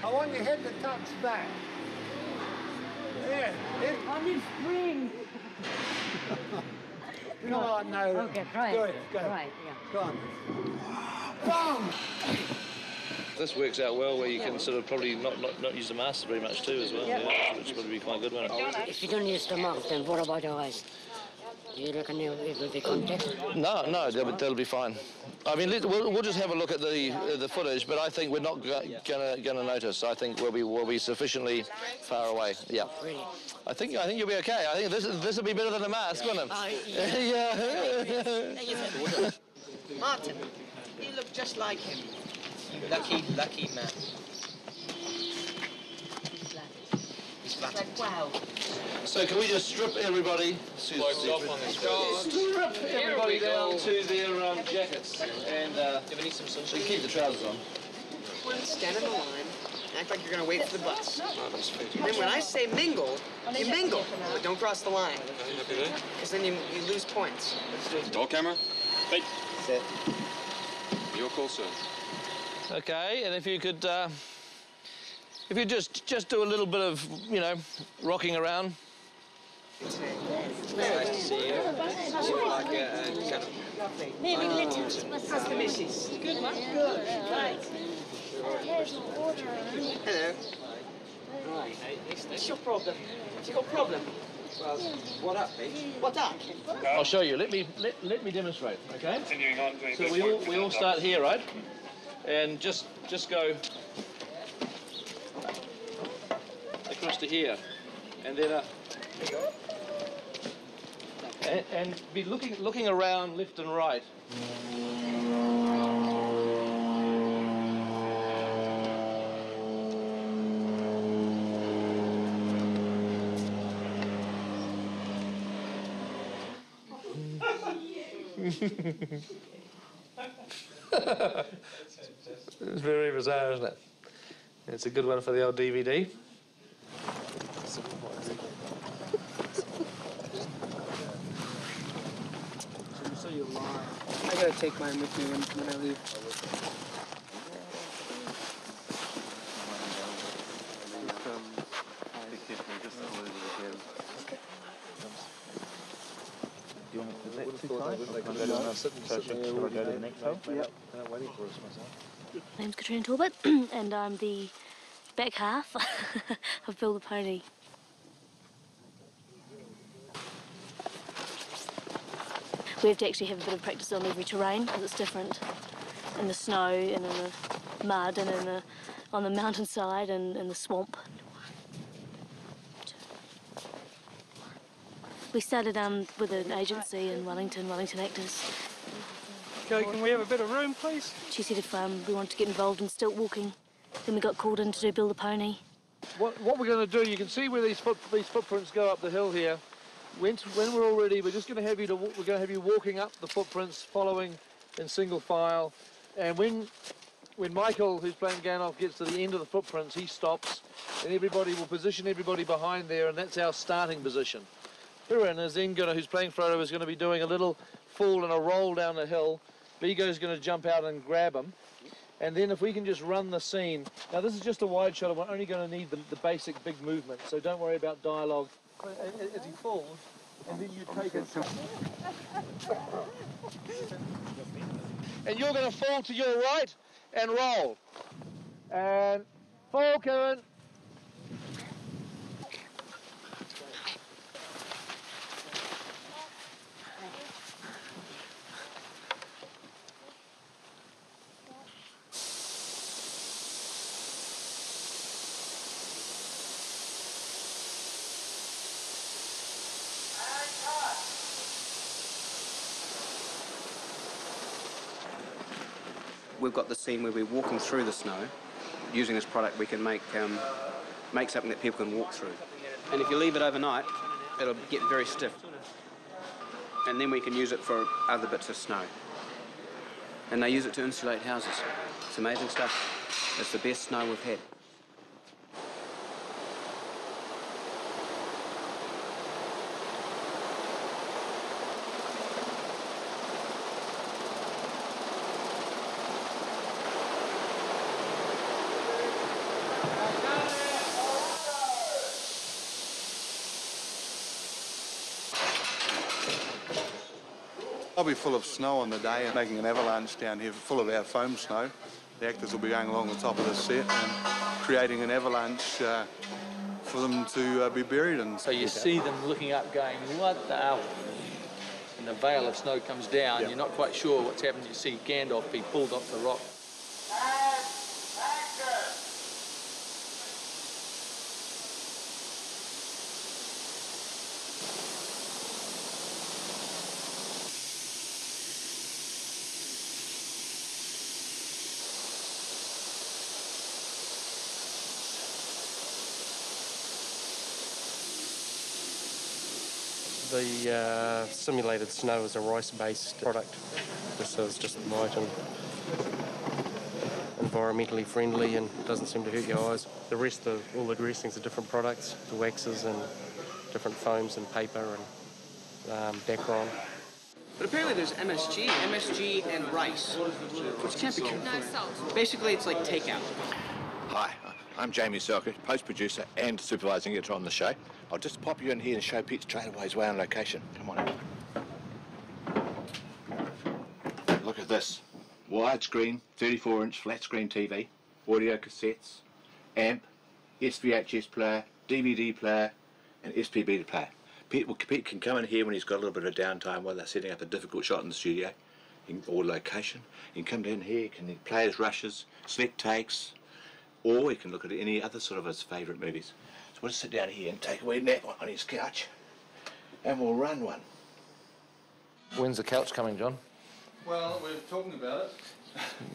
I want your head to touch back. Yeah. On his spring. Come on now. Okay, try it. Do it. Go. Right, yeah. Go on. Boom! This works out well where you can sort of probably not use the master very much too as well. Yeah. Which would be quite good, wouldn't it? If you don't use the mouth, then what about your eyes? You reckon it'll be contact? No, they'll be fine. I mean, we'll just have a look at the footage, but I think we're not gonna notice. I think we'll be sufficiently far away. Yeah. Really? I think you'll be okay. I think this will be better than a mask, won't it? Yeah. Martin, you look just like him. Lucky man. He's flattered. Wow. So can we just strip everybody? Strip everybody down to their jackets and so keep the trousers on. Stand in the line. Act like you're going to wait for the bus. And then when I say mingle, you mingle. But don't cross the line. Because then you lose points. Roll camera. Hey. Set. Your call, sir. Okay, and if you could, if you just do a little bit of, rocking around. Nice to see you. You look like a kind of... Maybe How's the missus? Good, man. Good. Right. Hello. Right. What's your problem? What's your problem? Well, what up, mate? What up? I'll show you. Let me demonstrate. Okay. Continuing on. So we all start here, right? And just go across to here, and then and be looking around left and right. It's very bizarre, isn't it? It's a good one for the old DVD. I gotta take mine with me when I leave. My name's Katrina Talbot, and I'm the back half of Bill the Pony. We have to actually have a bit of practice on every terrain because it's different in the snow and in the mud and on the mountainside and in the swamp. We started with an agency in Wellington Actors. Okay, can we have a bit of room, please? She said if we wanted to get involved in stilt walking, then we got called in to do Bill the Pony. What we're going to do, you can see where these footprints go up the hill here. When we're all ready, we're just going to have you walking up the footprints, following in single file. And when Michael, who's playing Gandalf, gets to the end of the footprints, he stops, and everybody will position everybody behind there, and that's our starting position. Huron, who's playing Frodo, is going to be doing a little fall and a roll down the hill. Vigo's going to jump out and grab him. And then if we can just run the scene. Now this is just a wide shot, and we're only going to need the basic big movement, so don't worry about dialogue. As he falls, and then you take it. And you're going to fall to your right and roll. And fall, Karen. We've got the scene where we're walking through the snow. Using this product, we can make something that people can walk through. And if you leave it overnight, it'll get very stiff. And then we can use it for other bits of snow. And they use it to insulate houses. It's amazing stuff. It's the best snow we've had. I'll be full of snow on the day and making an avalanche down here full of our foam snow. The actors will be going along the top of the set and creating an avalanche for them to be buried in. So you see them looking up going, what the hell? and a veil of snow comes down, you're not quite sure what's happened. You see Gandalf be pulled off the rock. The simulated snow is a rice-based product. This is just light and environmentally friendly and doesn't seem to hurt your eyes. The rest of all the dressings are different products, the waxes and different foams and paper and Dacron. But apparently there's MSG and rice, which can't be good. No salt. Basically, it's like takeout. Hi, I'm Jamie Selkirk, post-producer and supervising editor on the show. I'll just pop you in here and show Pete Straightaways way on location. Come on in. Look at this. Widescreen, 34-inch flat-screen TV, audio cassettes, amp, SVHS player, DVD player, and SP Beta player. Pete can come in here when he's got a little bit of downtime while they're setting up a difficult shot in the studio or location. He can come down here, he can play his rushes, select takes, or he can look at any other sort of his favourite movies. So we'll just sit down here and take a wee nap on his couch, and we'll run one. When's the couch coming, John? Well, we're talking about it.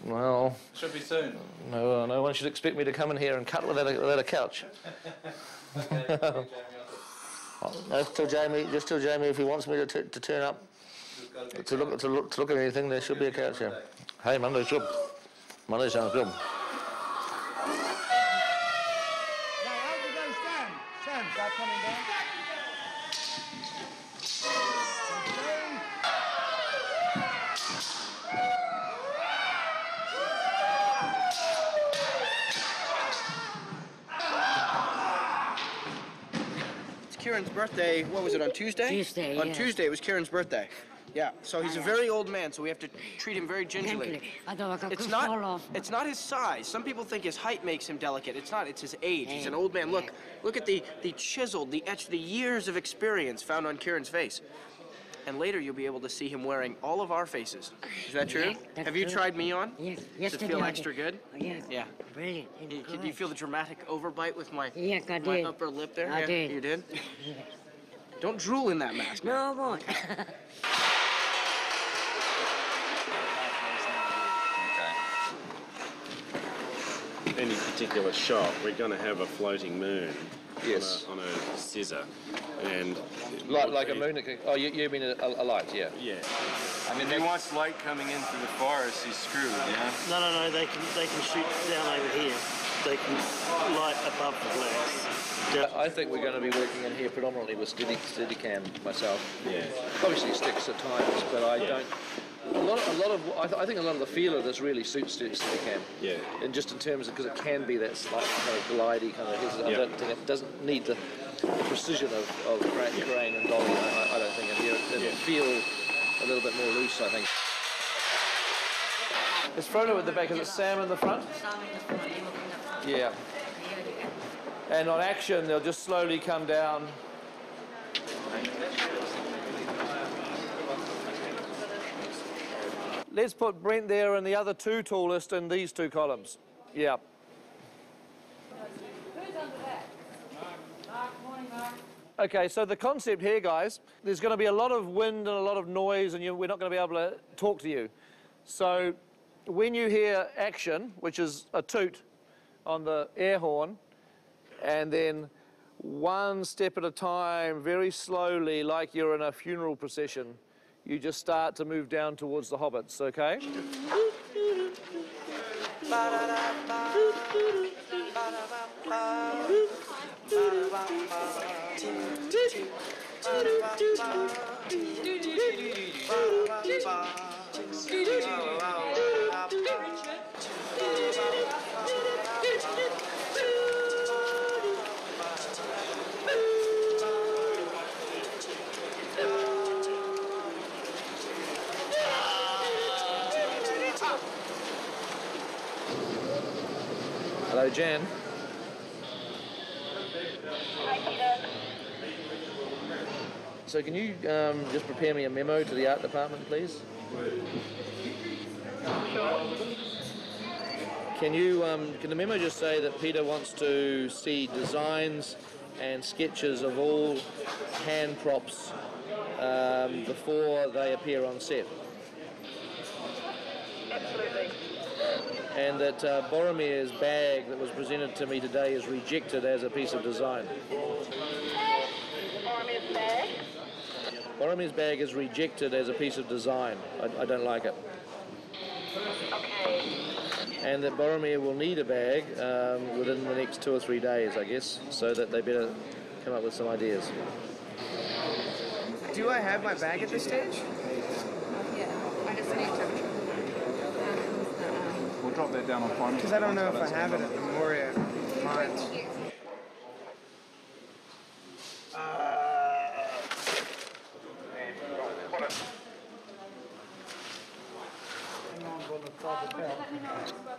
Well... Should be soon. No one should expect me to come in here and cut without a couch. Okay, Just tell Jamie if he wants me to turn up to look at anything, there should be a couch here. Hey, Monday's good. Monday sounds good. Sam, start coming down. Kieran's birthday, what was it, on Tuesday? Tuesday, On yes. Tuesday, it was Kieran's birthday. Yeah, so he's a very old man, so we have to treat him very gingerly. It's not his size. Some people think his height makes him delicate. It's not, it's his age. He's an old man. Look at the chiseled, the etched, the years of experience found on Kieran's face. And later you'll be able to see him wearing all of our faces. Is that true? Yes, Have you tried me on? Yes. Does it feel extra good? Yes. Yeah. Brilliant. Do you feel the dramatic overbite with my, Yes, I my did. upper lip there? I Yeah, did. You did? Don't drool in that mask. No, I won't. Any particular shot, we're going to have a floating moon. Yes. On a scissor. And Like a moon. Oh, you mean a light, yeah. Yeah. I mean, if he wants light coming in through the forest, he's screwed, yeah? No, they can shoot down over here. They can light above the blacks. I think we're going to be working in here predominantly with Steadicam myself. Yeah. Obviously sticks at times, but I don't. I think a lot of the feel of this really suits Steadicam. Yeah. And just in terms of, because it can be that slight kind of glidey kind of. I don't think it doesn't need the precision of grain and dolly. I don't think it'll feel a little bit more loose, I think. Is Frodo at the back? Is it Sam in the front? Yeah. And on action, they'll just slowly come down. Let's put Brent there and the other two tallest in these two columns. Yeah. Okay, so the concept here, guys, there's going to be a lot of wind and a lot of noise, and we're not going to be able to talk to you. So when you hear action, which is a toot on the air horn, and then one step at a time, very slowly, like you're in a funeral procession, you just start to move down towards the hobbits, okay? Hello, Jan. So can you just prepare me a memo to the art department, please? Can you can the memo just say that Peter wants to see designs and sketches of all hand props before they appear on set? Absolutely. And that Boromir's bag that was presented to me today is rejected as a piece of design. Boromir's bag? Boromir's bag is rejected as a piece of design. I don't like it. Okay. And that Boromir will need a bag within the next 2 or 3 days, I guess, so that they better come up with some ideas. Do I have my bag at this stage? Yeah, I just need to. We'll drop that down on final. Because I don't know if I have it at the Moria Mines.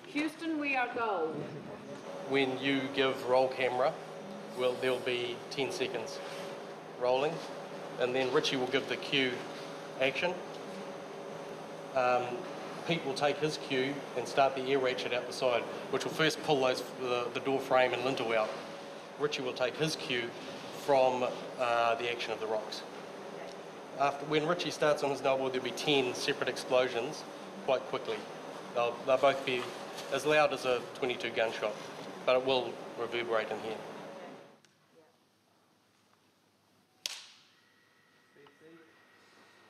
Houston, we are go. When you give roll camera, there'll be 10 seconds rolling, and then Richie will give the cue action. Pete will take his cue and start the air ratchet out the side, which will first pull the door frame and lintel out. Richie will take his cue from the action of the rocks. When Richie starts on his novel, there'll be 10 separate explosions quite quickly. They'll both be as loud as a .22 gunshot, but it will reverberate in here.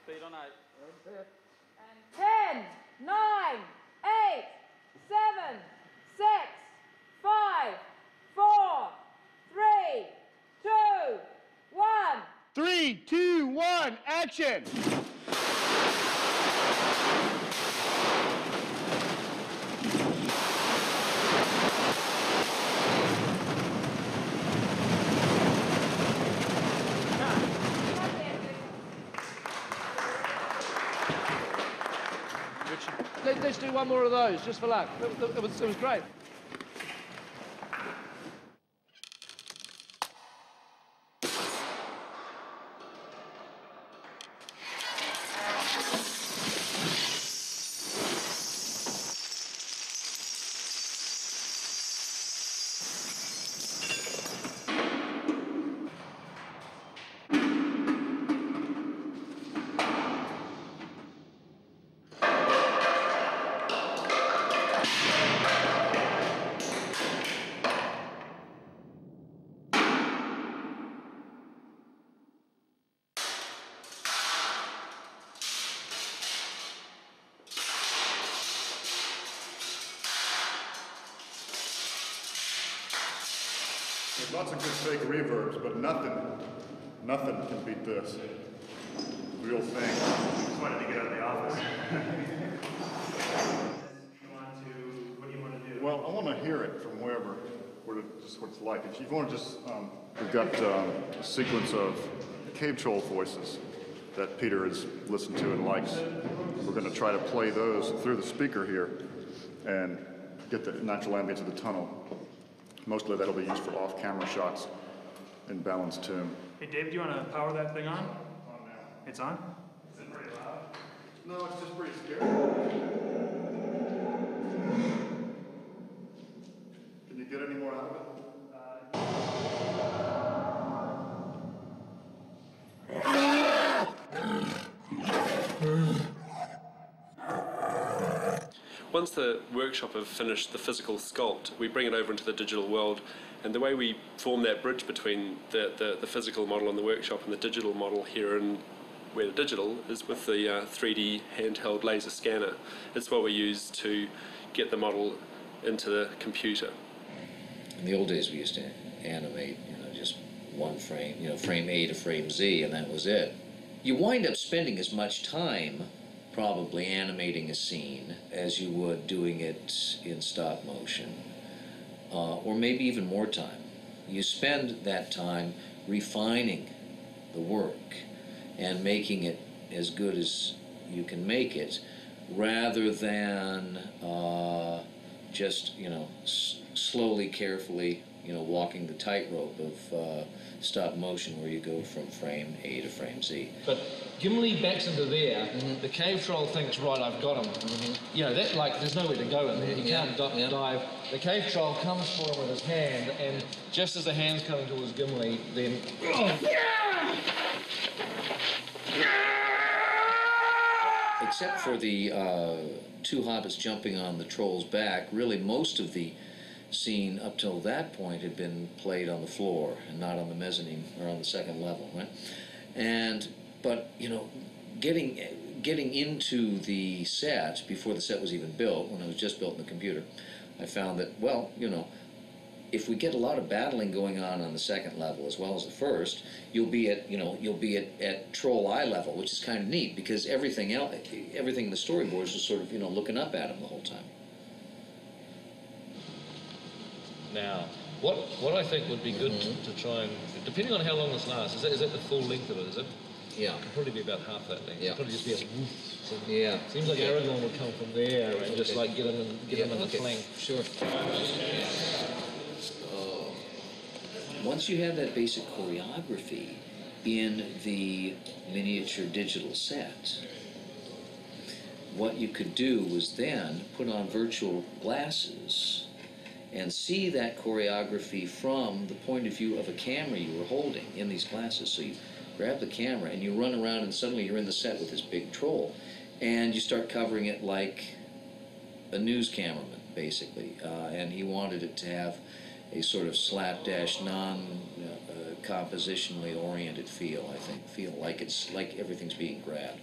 Speed on 8. 10, 9, 8, 7, 6, 5, 4, 3, 2, 1. 3, 2, 1, action! Let's do one more of those, just for luck. It was great. There's lots of good fake reverbs, but nothing can beat this. Real thing. Just wanted to get out of the office. What do you want to do? Well, I want to hear it from wherever, what it's like. If you want to just, we've got a sequence of cave troll voices that Peter has listened to and likes. We're going to try to play those through the speaker here and get the natural ambience of the tunnel. Mostly that'll be used for off-camera shots in balanced tune. Hey, Dave, do you want to power that thing on? On now. It's on? Is it pretty loud? No, it's just pretty scary. Can you get any more out of it? Once the workshop have finished the physical sculpt, we bring it over into the digital world, and the way we form that bridge between the physical model in the workshop and the digital model here in Weta Digital is with the 3D handheld laser scanner. It's what we use to get the model into the computer. In the old days we used to animate, just one frame, frame A to frame Z, and that was it. You wind up spending as much time probably animating a scene as you would doing it in stop motion, or maybe even more time. You spend that time refining the work and making it as good as you can make it, rather than just, slowly, carefully you know, walking the tightrope of stop motion where you go from frame A to frame Z. But Gimli backs into there, the cave troll thinks, right, I've got him. You know, that, like, there's nowhere to go in there. He can't dive. The cave troll comes for him with his hand, and just as the hand's coming towards Gimli, then... Except for the two hobbits jumping on the troll's back, really most of the scene up till that point had been played on the floor and not on the mezzanine or on the second level, right? But you know, getting into the set before the set was even built, when it was just built in the computer, I found that, well, you know, if we get a lot of battling going on the second level as well as the first, you'll be at troll eye level, which is kind of neat because everything else, everything in the storyboards is sort of, you know, looking up at him the whole time. Now, what I think would be good to try and, depending on how long this lasts, is that the full length of it, is it? Yeah. It'll probably be about half that length. Yeah. It'll probably just be a woof. So yeah. Seems like Aragorn would come from there and just like get him in the flank. Sure. Once you have that basic choreography in the miniature digital set, what you could do was then put on virtual glasses and see that choreography from the point of view of a camera you were holding in these glasses. So you grab the camera and you run around and suddenly you're in the set with this big troll and you start covering it like a news cameraman, basically. And he wanted it to have a sort of slapdash, non-compositionally oriented feel, I think. Feel like it's like everything's being grabbed.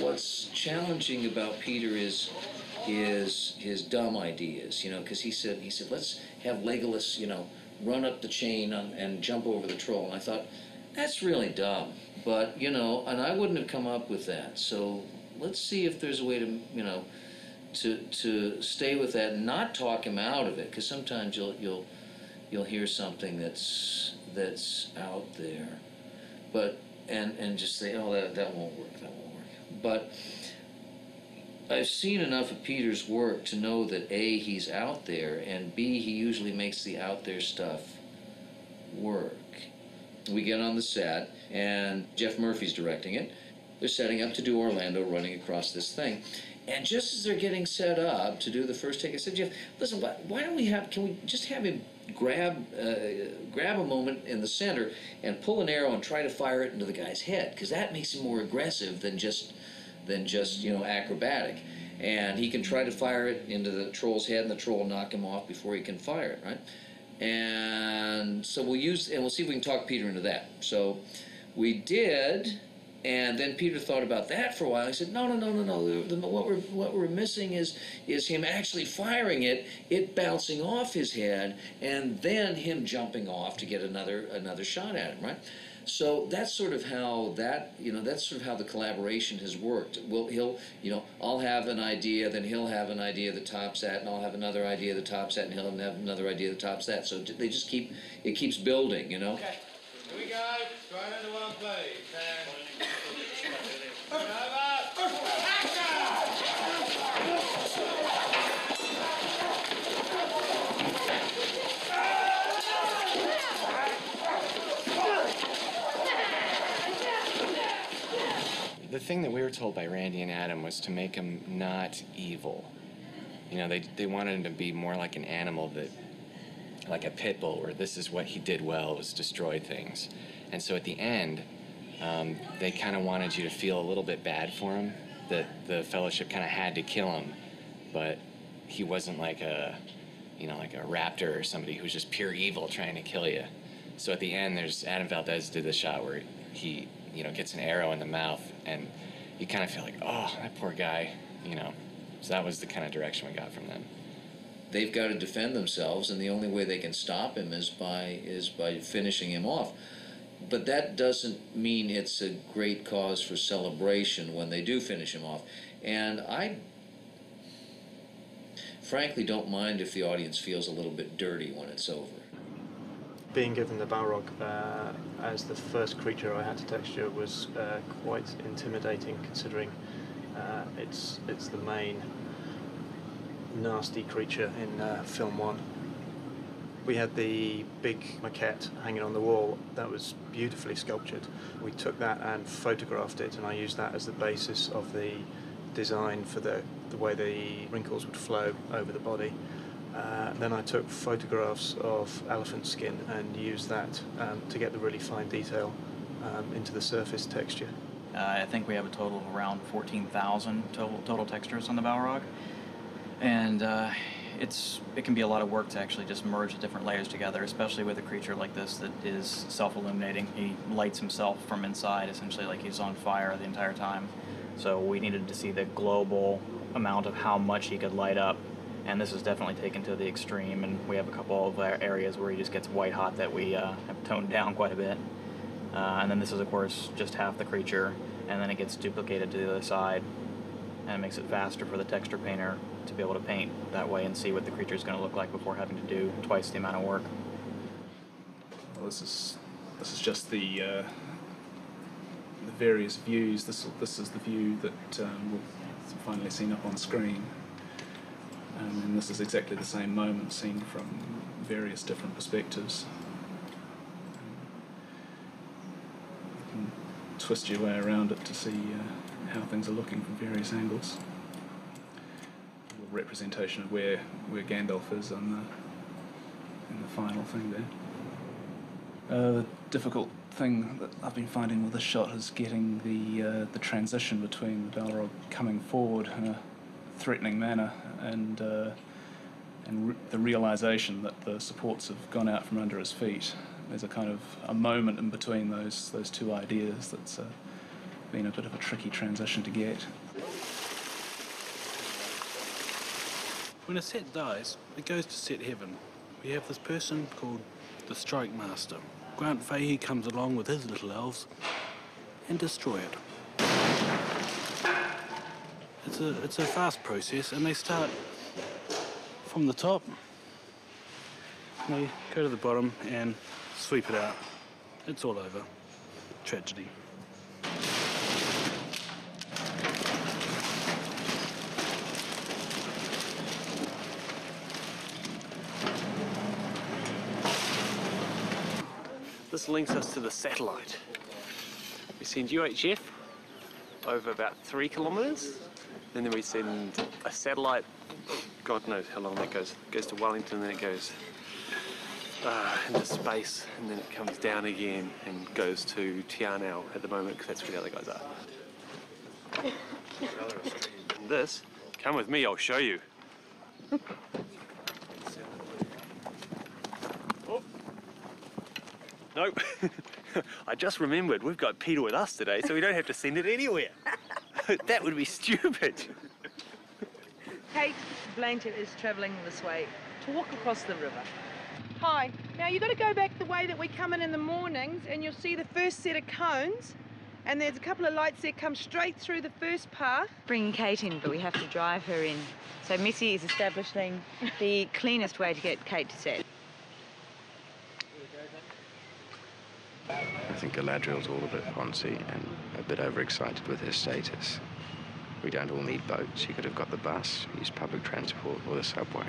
What's challenging about Peter is his dumb ideas, you know, because he said, let's have Legolas, you know, run up the chain and jump over the troll. And I thought, that's really dumb. But, you know, and I wouldn't have come up with that. So let's see if there's a way to, you know, to stay with that and not talk him out of it, because sometimes you'll hear something that's out there, but and just say, oh, that won't work, that won't work. But I've seen enough of Peter's work to know that A, he's out there, and B, he usually makes the out there stuff work. We get on the set, and Jeff Murphy's directing it. They're setting up to do Orlando running across this thing. And just as they're getting set up to do the first take, I said, Jeff, listen, why don't can we just have him grab a moment in the center and pull an arrow and try to fire it into the guy's head? Because that makes him more aggressive than just you know, acrobatic. And he can try to fire it into the troll's head, and the troll will knock him off before he can fire it, right? And so we'll see if we can talk Peter into that. So we did, and then Peter thought about that for a while. He said, no. What we're missing is him actually firing it bouncing off his head, and then him jumping off to get another shot at him, right? So that's sort of how the collaboration has worked. I'll have an idea, then he'll have an idea that tops that, and I'll have another idea that tops that, and he'll have another idea that tops that. So they just keeps building, you know. Okay, here we go. Straight into one, please. The thing that we were told by Randy and Adam was to make him not evil. You know, they wanted him to be more like an animal, that, like a pit bull, where this is what he did well, was destroy things. And so at the end, they kind of wanted you to feel a little bit bad for him, that the Fellowship kind of had to kill him, but he wasn't like a raptor or somebody who's just pure evil trying to kill you. So at the end, Adam Valdez did the shot where he, you know, gets an arrow in the mouth, and you kind of feel like, oh, that poor guy, you know. So that was the kind of direction we got from them. They've got to defend themselves, and the only way they can stop him is by finishing him off. But that doesn't mean it's a great cause for celebration when they do finish him off. And I frankly don't mind if the audience feels a little bit dirty when it's over. being given the Balrog as the first creature I had to texture was quite intimidating, considering it's the main nasty creature in film 1. We had the big maquette hanging on the wall that was beautifully sculptured. We took that and photographed it, and I used that as the basis of the design for the way the wrinkles would flow over the body. Then I took photographs of elephant skin and used that to get the really fine detail into the surface texture. I think we have a total of around 14,000 total textures on the Balrog, and it can be a lot of work to actually just merge the different layers together, especially with a creature like this that is self-illuminating. He lights himself from inside, essentially like he's on fire the entire time. So we needed to see the global amount of how much he could light up, and this is definitely taken to the extreme, and we have a couple of areas where he just gets white hot that we have toned down quite a bit. And then this is, of course, just half the creature, and then it gets duplicated to the other side, and it makes it faster for the texture painter to be able to paint that way and see what the creature is going to look like before having to do twice the amount of work. Well, this is just the various views. This is the view that we'll finally seen up on screen, and this is exactly the same moment seen from various different perspectives. You can twist your way around it to see how things are looking from various angles. A representation of where Gandalf is in the final thing there. The difficult thing that I've been finding with this shot is getting the transition between the Balrog coming forward in a threatening manner and the realization that the supports have gone out from under his feet. There's a kind of a moment in between those two ideas that's been a bit of a tricky transition to get. When a set dies, it goes to set heaven. We have this person called the Strike Master. Grant Fahey comes along with his little elves and destroy it. It's a fast process, and they start from the top. They go to the bottom and sweep it out. It's all over. Tragedy. This links us to the satellite. We send UHF over about 3 kilometres, and then we send a satellite, God knows how long that goes. It goes to Wellington, then it goes into space, and then it comes down again and goes to Tianao at the moment, because that's where the other guys are. And this, come with me, I'll show you. Nope. I just remembered we've got Peter with us today, so we don't have to send it anywhere. That would be stupid. Kate Blanchett is travelling this way to walk across the river. Hi. Now you've got to go back the way that we come in the mornings, and you'll see the first set of cones, and there's a couple of lights there come straight through the first path. Bringing Kate in, but we have to drive her in. So Missy is establishing the cleanest way to get Kate to set. I think Galadriel's all a bit poncy and a bit overexcited with her status. We don't all need boats. You could have got the bus, used public transport, or the subway.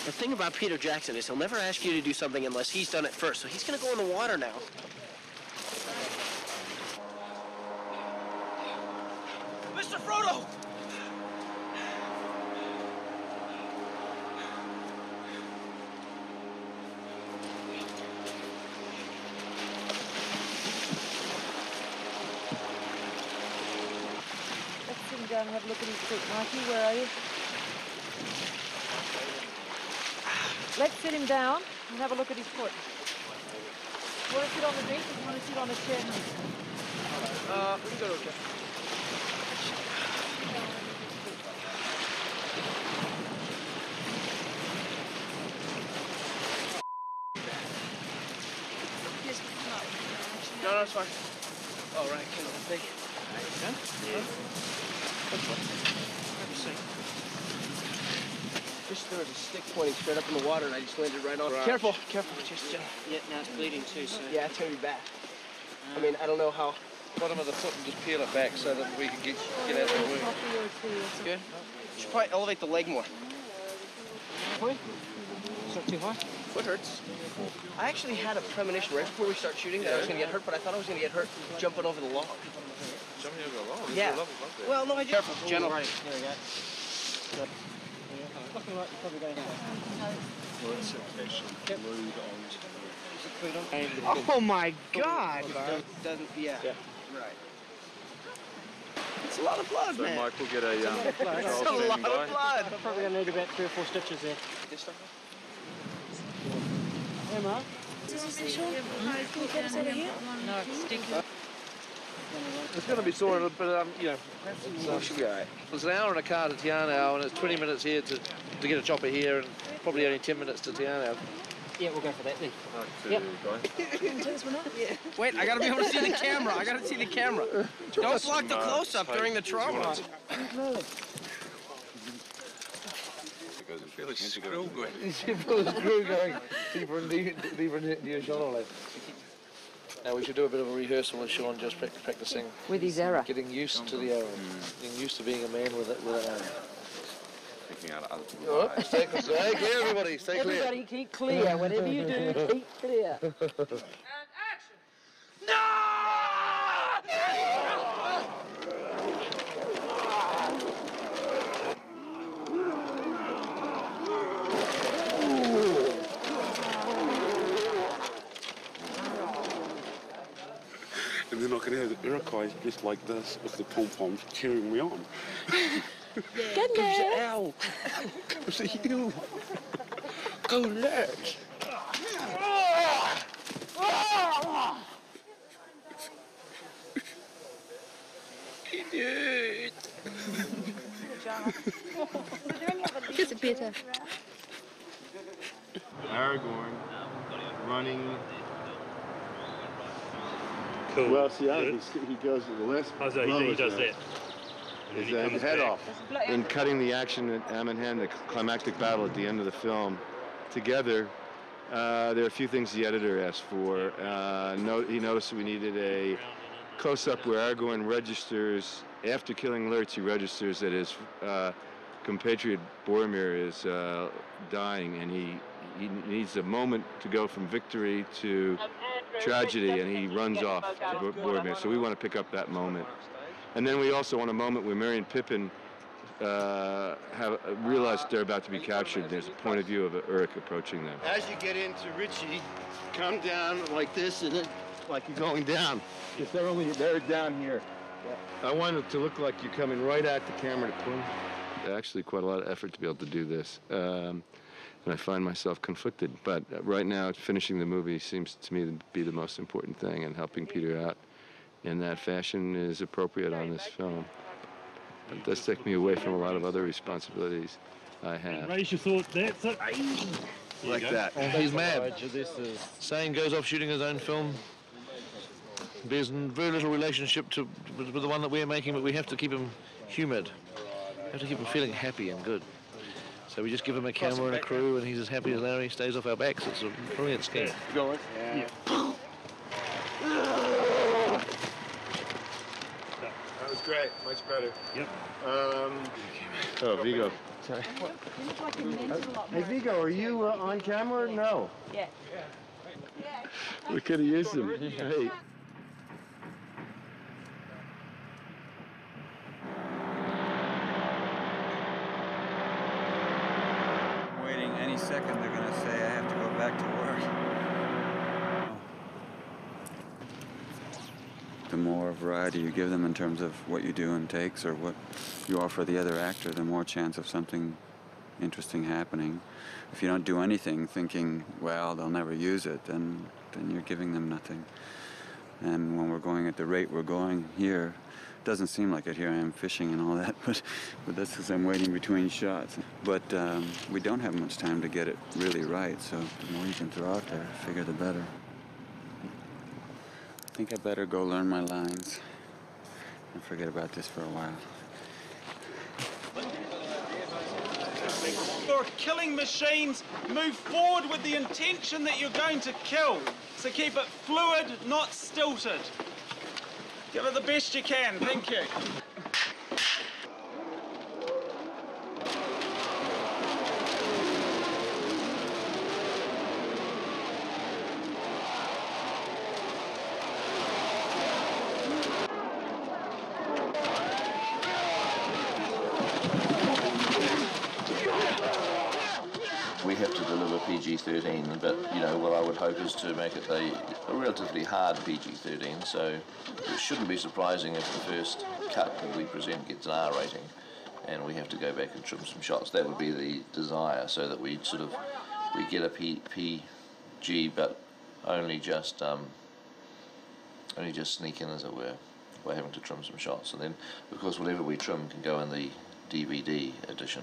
The thing about Peter Jackson is he'll never ask you to do something unless he's done it first, so he's going to go in the water now. Mr. Frodo! Down and have a look at his foot. Mikey, where are you? Let's sit him down and have a look at his foot. You want to sit on the bench or do you want to sit on a chair? We can go to a chair. No, it's fine. Oh, right, kill that thing. Yeah. Have a seat. Just there was a stick pointing straight up in the water, and I just landed right on it. Careful, careful. Just, Yeah, now it's bleeding too, so... yeah, it's gonna be bad. I mean, I don't know how. Bottom of the foot and just peel it back so that we can get out of the wound. Good. Should probably elevate the leg more. It's not too high. Foot hurts. I actually had a premonition right before we start shooting that I was gonna get hurt, but I thought I was gonna get hurt jumping over the log. Jumping over the log? Yeah. Well, no, I just... Careful, gentle. Right, there we go. Looking like you're probably going down. Oh my God! Doesn't, yeah. Right. It's a lot of blood, man. Mike will get a It's a lot of blood. Probably going to need about 3 or 4 stitches there. Hey, Mark. Is this special? Can you get us over here? No, it's sticky. It's going to be sore, but you know, should be all right. It's an hour in a car to Te Anau, and it's 20 minutes here to get a chopper here, and probably only 10 minutes to Te Anau. Yeah, we'll go for that then. Yep. Wait, I gotta be able to see the camera. I gotta see the camera. Don't block the close-up during the trauma. Because I feel a screw going. You feel a screw going deeper and deeper into your shoulder blade. Now we should do a bit of a rehearsal with Sean, just practicing with his arrow. Getting used to the arrow, getting used to being a man with an arrow. Picking out other people's eyes. Stay clear, everybody. Stay clear. Everybody keep clear. Whatever you do, keep clear. And then I can hear the Iroquois just like this with the pom-poms cheering me on. Goodness. Ow! It's a you! Go Lex! Idiot! Is it better? Aragorn running. Cool. Well, see, he goes to the list. Oh, so he does that. Is the head off. In cutting the action at Ammonhan, the climactic battle at the end of the film, together, there are a few things the editor asked for. He noticed we needed a close-up where Aragorn registers, after killing Lurtz, he registers that his compatriot Boromir is dying, and he needs a moment to go from victory to tragedy, and he runs off to Boromir. So we want to pick up that moment. And then we also want a moment where Merry and Pippin realize they're about to be captured. There's a point of view of Uruk approaching them. As you get into Ritchie, come down like this, and then like you're going down. If they're down here. I want it to look like you're coming right at the camera to pull. Actually, quite a lot of effort to be able to do this. And I find myself conflicted. But right now, finishing the movie seems to me to be the most important thing, and helping Peter out in that fashion is appropriate on this film. It does take me away from a lot of other responsibilities I have. Raise your thought. That's it. Like that. He's mad. Sane goes off shooting his own film. There's very little relationship with the one that we're making, but we have to keep him humoured. We have to keep him feeling happy and good. So we just give him a camera and a crew, and he's as happy as Larry. Stays off our backs. It's a brilliant scheme. Going? Yeah. That was great. Much better. Yep. Oh, Vigo. Sorry. Hey, Vigo, are you on camera? No. Yeah. We could have used him. Hey. Waiting any second, they're going to say I have to go back to work. The more variety you give them in terms of what you do in takes or what you offer the other actor, the more chance of something interesting happening. If you don't do anything thinking, well, they'll never use it, then you're giving them nothing. And when we're going at the rate we're going here, it doesn't seem like it. Here I am fishing and all that, but that's because I'm waiting between shots. But we don't have much time to get it really right, so the more you can throw out there, the bigger the better. I think I better go learn my lines and forget about this for a while. Your killing machines move forward with the intention that you're going to kill. So keep it fluid, not stilted. Give it the best you can. Thank you. We have to deliver PG-13, but you know what I would hope is to make it a relatively hard PG-13. So it shouldn't be surprising if the first cut that we present gets an R rating, and we have to go back and trim some shots. That would be the desire, so that we get a PG, but only just sneak in, as it were, by having to trim some shots. And then, of course, whatever we trim can go in the DVD edition.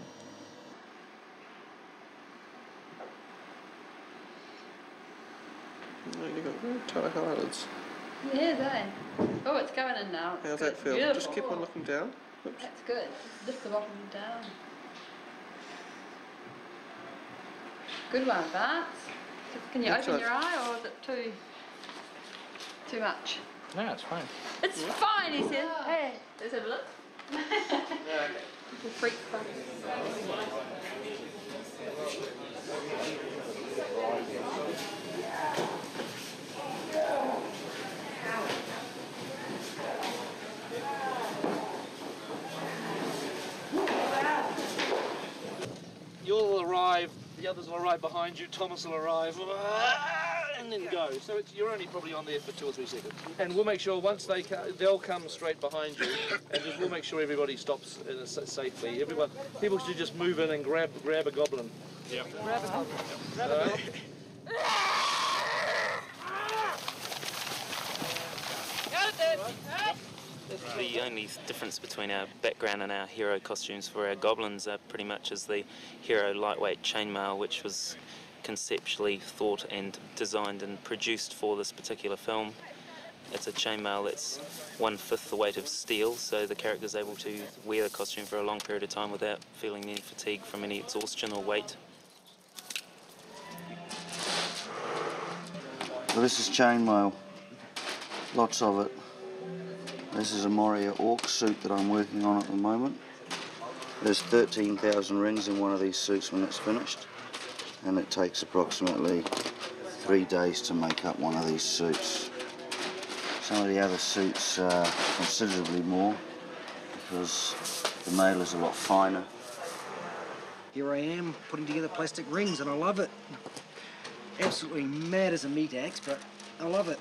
You've got very tight eyelids. Yeah, they. Oh, it's going in now. How's that feel? Beautiful. Just keep on looking down. Oops. That's good. Lift the bottom down. Good one, Bart. Can you open your eye, or is it too much? No, it's fine. It's fine, he says. Hey, let's have a look. The freak fun. You'll arrive, the others will arrive behind you, Thomas will arrive, and then go. So you're only probably on there for 2 or 3 seconds. And we'll make sure once they'll come straight behind you, and we'll make sure everybody stops safely. People should just move in and grab a goblin. Yeah. Grab a goblin. Grab a goblin. The only difference between our background and our hero costumes for our goblins are pretty much as the hero lightweight chainmail, which was conceptually thought and designed and produced for this particular film. It's a chainmail that's 1/5 the weight of steel, so the character's able to wear the costume for a long period of time without feeling any fatigue from any exhaustion or weight. Well, this is chainmail, lots of it. This is a Moria Orc suit that I'm working on at the moment. There's 13,000 rings in one of these suits when it's finished, and it takes approximately 3 days to make up one of these suits. Some of the other suits are considerably more because the mail is a lot finer. Here I am putting together plastic rings, and I love it. Absolutely mad as a meat axe, but I love it.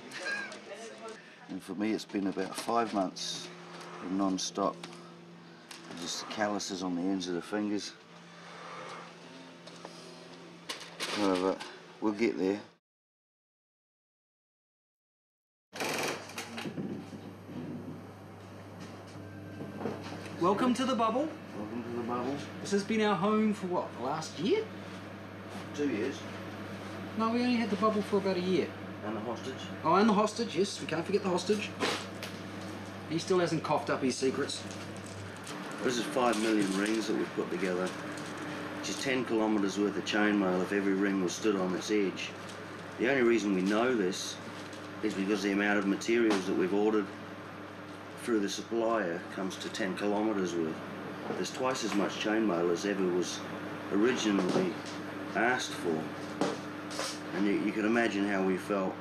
And for me, it's been about 5 months of non-stop. Just the calluses on the ends of the fingers. However, we'll get there. Welcome to the bubble. Welcome to the bubble. This has been our home for what, the last year? 2 years. No, we only had the bubble for about a year. And the hostage. Oh, and the hostage, yes, we can't forget the hostage. He still hasn't coughed up his secrets. This is 5 million rings that we've put together, which is 10 kilometres worth of chainmail if every ring was stood on its edge. The only reason we know this is because the amount of materials that we've ordered through the supplier comes to 10 kilometres worth. There's twice as much chainmail as ever was originally asked for. And you can imagine how we felt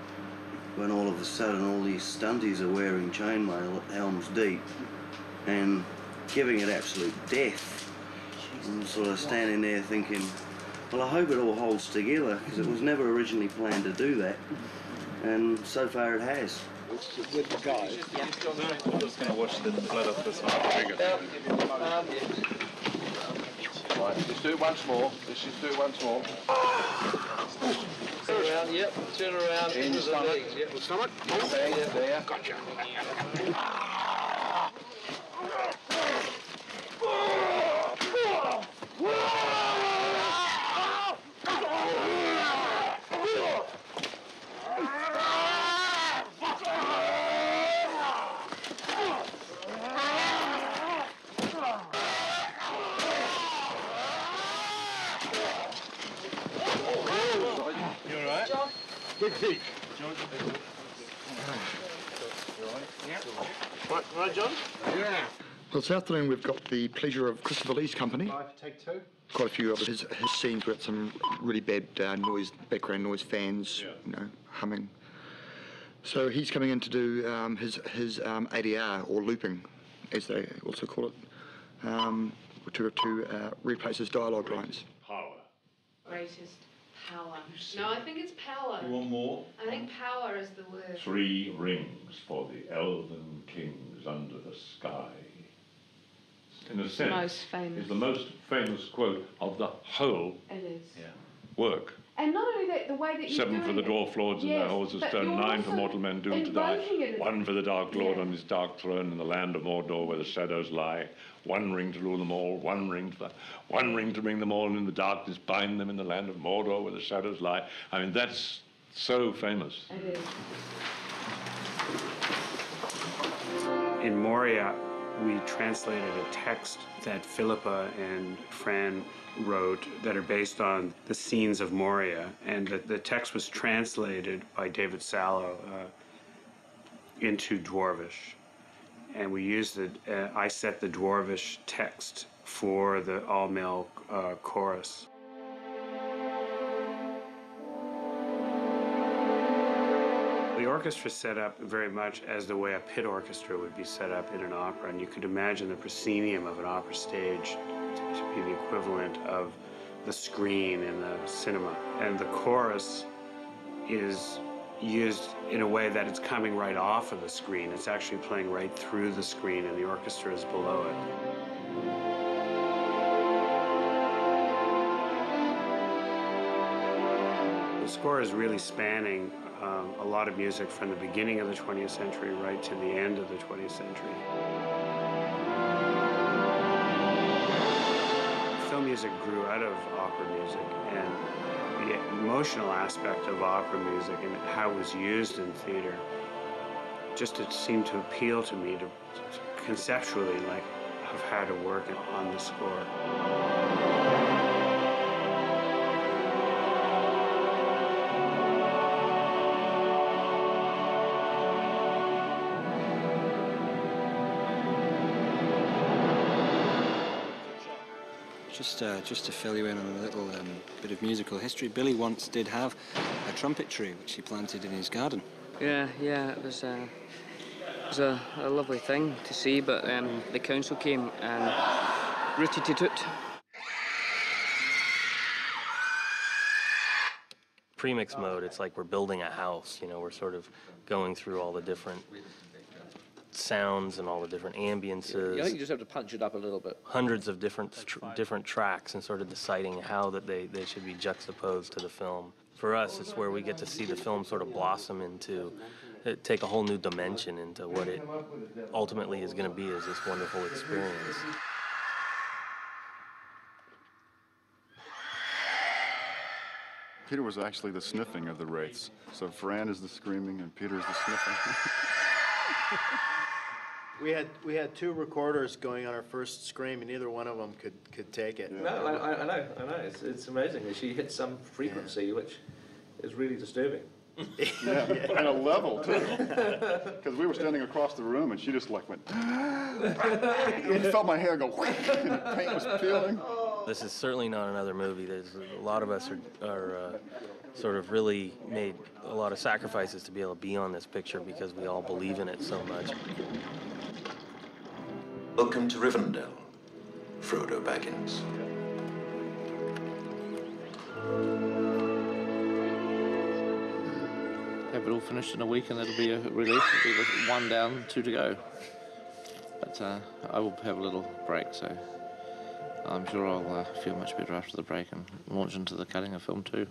when all of a sudden all these stunties are wearing chainmail at Helm's Deep and giving it absolute death. And sort of standing there thinking, well, I hope it all holds together, because it was never originally planned to do that. And so far it has. With the guys. I'm just going to wash the blood off this one. Right, let's do it once more. Let's just do it once more. Turn around, yep. Turn around In into the stomach. legs. Yep. The stomach. There. Gotcha. Big Pete. Right, John? Yeah. Well, this afternoon we've got the pleasure of Christopher Lee's company. Take two. Quite a few of his scenes were at some really bad noise, background noise, fans, you know, humming. So he's coming in to do his ADR, or looping, as they also call it, to replace his dialogue lines. Power. Greatest power. No, I think it's power. You want more? I think power is the word. 3 rings for the elven kings under the sky. In a sense, Most famous. is the most famous quote of the whole It is. work. And not only that, the way that you 7 for the dwarf lords and their horses stone, 9 for mortal men doomed to die, 1 for the dark lord on his dark throne in the land of Mordor where the shadows lie, 1 ring to rule them all, 1 ring to bring them all in the darkness, bind them in the land of Mordor where the shadows lie. I mean, that's so famous. It is. In Moria, we translated a text that Philippa and Fran wrote that are based on the scenes of Moria, and the text was translated by David Sallow into Dwarvish, and we used it. I set the Dwarvish text for the all-male chorus. The orchestra set up very much as the way a pit orchestra would be set up in an opera, and you could imagine the proscenium of an opera stage to be the equivalent of the screen in the cinema. And the chorus is used in a way that it's coming right off of the screen. It's actually playing right through the screen, and the orchestra is below it. The score is really spanning a lot of music from the beginning of the 20th century right to the end of the 20th century. Film music grew out of opera music, and the emotional aspect of opera music and how it was used in theater just it seemed to appeal to me to conceptually, like, of how to work on the score. Just to fill you in on a little bit of musical history, Billy once did have a trumpet tree which he planted in his garden. Yeah, it was a lovely thing to see, but the council came and rooted it out. Premix mode, it's like we're building a house, you know, we're sort of going through all the different sounds and all the different ambiances. I think you just have to punch it up a little bit. Hundreds of different tracks and sort of deciding how that they should be juxtaposed to the film. For us, it's where we get to see the film sort of blossom into, take a whole new dimension into what it ultimately is going to be as this wonderful experience. Peter was actually the sniffing of the wraiths. So Fran is the screaming and Peter's the sniffing. We had 2 recorders going on our first scream, and neither one of them could take it. No, I know. It's amazing that she hit some frequency which is really disturbing. Yeah, and a level too. Because we were standing across the room and she just like went, you felt my hair go, and the paint was peeling. This is certainly not another movie. There's a lot of us are sort of really made a lot of sacrifices to be able to be on this picture because we all believe in it so much. Welcome to Rivendell, Frodo Baggins. Have it all finished in a week and it'll be a release. It'll be 1 down, 2 to go. But I will have a little break, so I'm sure I'll feel much better after the break and launch into the cutting of film 2.